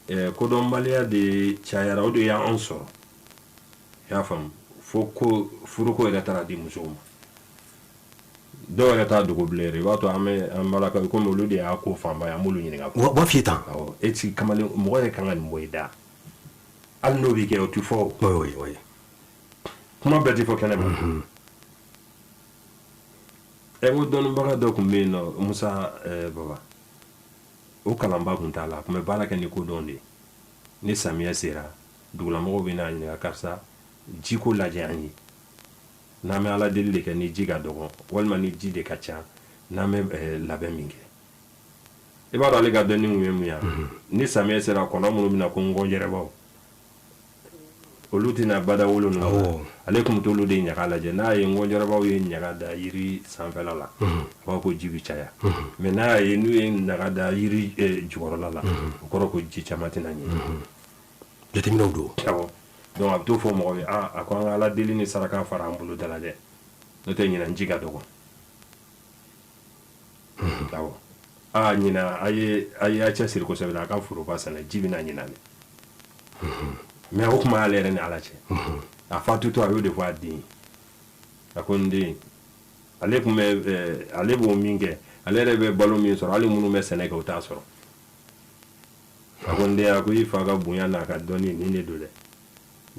kodɔnbaliya de cayara o de y'anw sɔrɔ i y'a faamu fo ko furuko yɛrɛ taara di musow ma dɔw yɛrɛ t'a dogo bilen yɛrɛ i b'a to an balakaw komi olu de y'a ko fanba ye an b'olu ɲininka u b'a f'i ye tan awɔ e ti kamalen mɔgɔ yɛrɛ kan ka nin bɔ i da hali n'o b'i kɛ o ti fɔ o kuma bɛɛ ti fɔ kɛnɛ ma n ko dɔnnibaga dɔ tun bɛ yen nɔ Musa baba o kalanba kun t'a la kun bɛ baara kɛ ni kodɔn de ni samiyɛ sera dugulamɔgɔw bɛ n'a ɲininka karisa jiko lajɛ an ye n'an bɛ ala deli de kɛ ni ji ka dɔgɔ walima ni ji de ka ca n'an bɛ labɛn min kɛ i b'a dɔn ale ka dɔnni kun ye mun ye ni samiyɛ sera kɔnɔ minnu bɛna ko ngɔnjɛrɛbaw olu tɛna bada wolo ninnu ale tun bɛ t'olu de ɲaga lajɛ n'a ye ngɔnjɛrɛbaw ye ɲaga da yiri sanfɛla la a b'a ko ji bɛ caya mais n'a ye n'u ye ɲaga da yiri jukɔrɔla la o kɔrɔ ko ji caman tɛna ɲɛ jateminɛw don donc a bɛ t'o fɔ mɔgɔw ye a ko an ka ala deli ni saraka fara an bolo da la dɛ n'o tɛ ɲinan ji ka dɔgɔ awɔ ɲinan a y'a cɛsiri kosɛbɛ a ka foroba sɛnɛ ji bɛna ɲinan de mais o kuma y'ale yɛrɛ ni ala cɛ a fatutɔ a y'o de fɔ a den a ko n den ale kun bɛ ale b'o min kɛ ale yɛrɛ bɛ balo min sɔrɔ hali minnu bɛ sɛnɛ kɛ o t'a sɔrɔ a ko n den a ko i fa ka bonya n'a ka dɔnni nin de don dɛ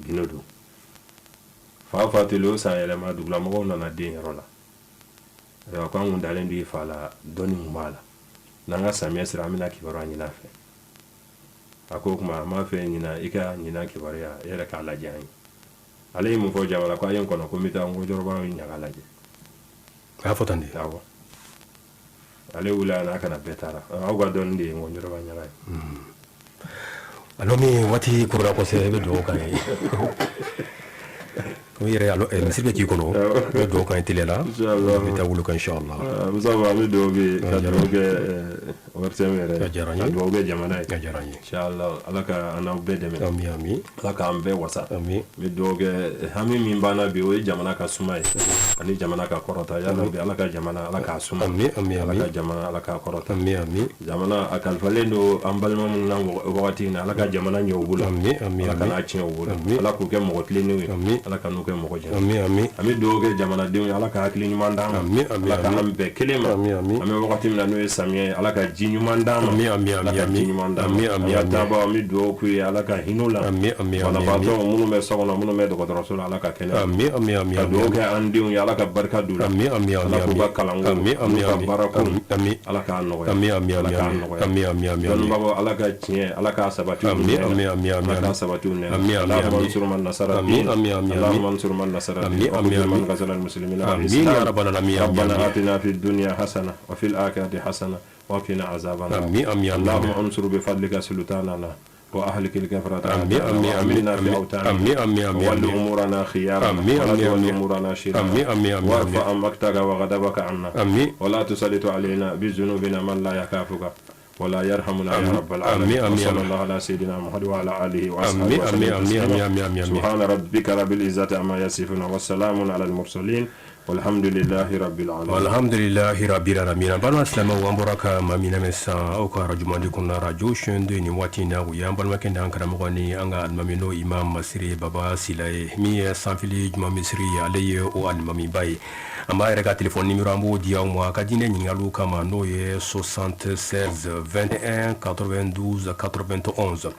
gindo don fa fatuli o san yɛlɛma dugulamɔgɔw nana den yɔrɔ la a ko an kun dalen don i fa la dɔnni kun b'a la n'an ka samiyɛ sera an bɛna kibaruya ɲini a fɛ a ko o tuma a m'a fɛ ɲina i ka ɲina kibaruya i yɛrɛ k'a lajɛ an ye ale ye mun fɔ jamana ko a ye n kɔnɔ ko n bɛ taa ngɔjɔrɔbaw ɲaga lajɛ a y'a fɔ tan de awɔ ale wulila n'a kana bɛɛ taara aw ka dɔnni de ye ngɔjɔrɔba ɲaga ye alors min waati korora kosɛbɛ i bɛ dugawu kan ye o yɛrɛ misiri bɛ k'i kɔnɔ i bɛ dugawu kan ye teliya la i bɛ taa wolo kan inshallah musafa an bɛ dugawu kɛ ka dugawu kɛ ORTM yɛrɛ a diyara n ye ka dugawu kɛ jamana ye a diyara n ye inshallah ala ka an n'aw bɛɛ dɛmɛ ami ami ala k'an bɛɛ wasa ami n bɛ dugawu kɛ hami min banna bi o ye jamana ka suma ye ani jamana ka kɔrɔta yala bi ala ka jamana ala k'a suma ami ami ala ami ka jamana ala k'a kɔrɔta ami ami jamana a kalifalen don an balima minnu na wagati in na ala ka jamana ɲɛ u bolo ami ami ala kana tiɲɛ u bolo ala k'u kɛ mɔgɔ tilennenw ye ami ala ka n'u kɛ mɔgɔ jɛnɛw ami ami an bɛ dugawu kɛ jamanadenw ye ala ka hakili ɲuman d'an ma ami ami ala ka an bɛɛ kelen ma ami ami an bɛ wagati min na n'o ye samiyɛ ye ala ka ji ɲuman d'an ma ami ami ala ami ka ami ji ɲuman d'an ami ma ami an ka taabaw an bɛ dugawu k'u ye ala ka hin'u la ami ami ami banabaatɔ minnu bɛ so kɔnɔ minnu bɛ dɔgɔtɔrɔso la ala ka kɛnɛ ami ami ami ka dugawu kɛ an denw ye ala ka barika d'u la ami ami ami ala k'u ka kalanko ami ami n'u ka ami baarako ami ala k'a nɔgɔya ami ami ala ami k'a nɔgɔya ami ami ami dɔnnibagaw ala ka tiɲɛ ala k'a sabati u ami nɛn ami na ami ami ala k'a sabati u nɛn na ami ami allahumma ami ansur man nasara ami din ami ami allahumma ansur man nasara ami din wa ami khudh man ami ghazala al-muslimina amin al-islam ya rabbal alamin ربنا آتنا في الدنيا حسنة وفي الآخرة حسنة وقنا عذاب النار amin amin اللهم انصر بفضلك سلطاننا وأهلك الكفرة amin amin amin وأمنا في أوطاننا amin amin amin وول أمورنا خيارا amin ولا amin تول amin أمورنا شرارا amin amin amin وارفع مقتك وغضبك عنا amin ولا تسلط علينا بذنوبنا من لا يخافك ولا يرحمنا يا رب العالمين آمين، آمين، وصلى آمين. الله على سيدنا محمد وعلى آله وأصحابه amin وسلم amin amin تسليما. amin amin amin سبحان ربك رب العزة عما يصفون والسلام على المرسلين والحمد لله رب العالمين alhamdulillahi rabbil alamin balma silama wa baraka mamina mesa au ka rajumandi kunna rajo shende ni wati na u yan balma kenda ankara mogoni anga almamino imam masiri baba silaye mi sanfili juma misri aleye o almami bay amba yɛrɛ ka telefɔni numéro an b'o di aw ma ka di ne ɲininkaliw kama n'o ye 76 21 92 91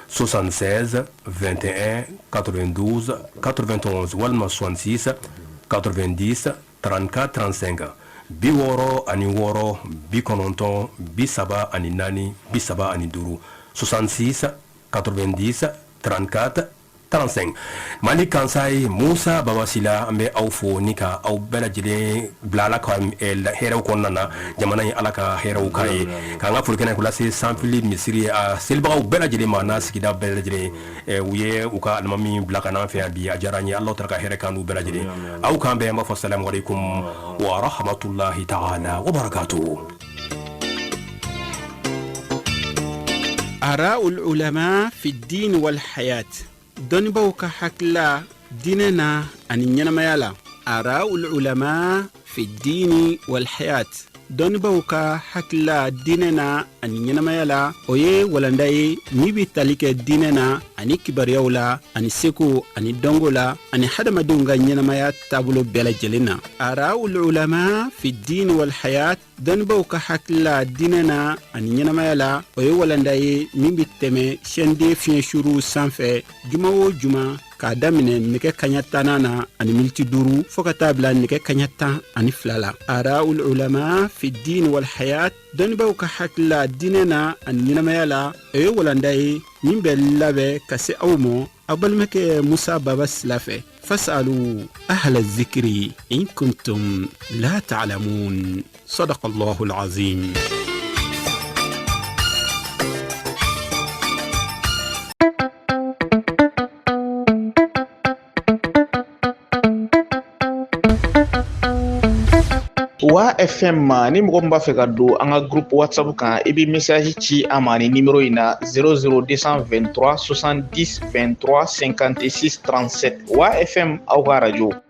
76 21 92 91 walima 66 90 34 35 60 ani 6 90 30 ani 4 30 ani 5 66 90 34 35 mali kansai Musa Babasila an bɛ aw fo ni ka aw bɛɛ lajɛlen bila ala ka hɛrɛw kɔnɔna na jamana in ala ka hɛrɛw k'a ye k'an ka folikɛnɛ kula se sanfili misiri a selibagaw bɛɛ lajɛlen ma n'a sigida bɛɛ lajɛlen u ye u ka alimami bila ka n'an fɛ yan bi a diyara n ye ala ta ka hɛrɛ kan n'u bɛɛ lajɛlen aw k'an bɛn an b'a fɔ salamu alaikum wa rahmatulahi ta'ala wa barakatuhu. آراء العلماء في الدين والحياة دونبو كحكلا ديننا أن ينميالا آراء العلماء في الدين والحياة دونبو كحكلا ديننا أن ينميالا ويه ولنداي نيبي تاليك ديننا أني كبريولا أني سيكو أني دونغولا أني حدما دونغا ينميا تابلو بلا جلنا آراء العلماء في الدين والحياة دونبو كحكلا ديننا أن ينميالا ويه ولنداي نيبي تمي شندي فين شروع سانفي جمعو جمع k'a daminɛ nɛgɛ kaɲa 10 na ani miniti 5 fo ka taa bila nɛgɛ kaɲa 12 la. Araul ulama fi din wal hayat, dɔnnibaw ka hakilila diinɛ na ani ɲɛnamaya la, o ye walanda ye min bɛ labɛn ka se aw ma aw balimakɛ Musa Baba Sila fɛ. fasalu ahla zikri in kuntum la ta'lamun. Sadaqallahul azim. Wa FM ni mɔgɔ min b'a fɛ ka don an ka groupe WhatsApp kan, i bɛ message ci an ma ni numéro in na 00223 70 23 56 37. Wa FM aw ka radio.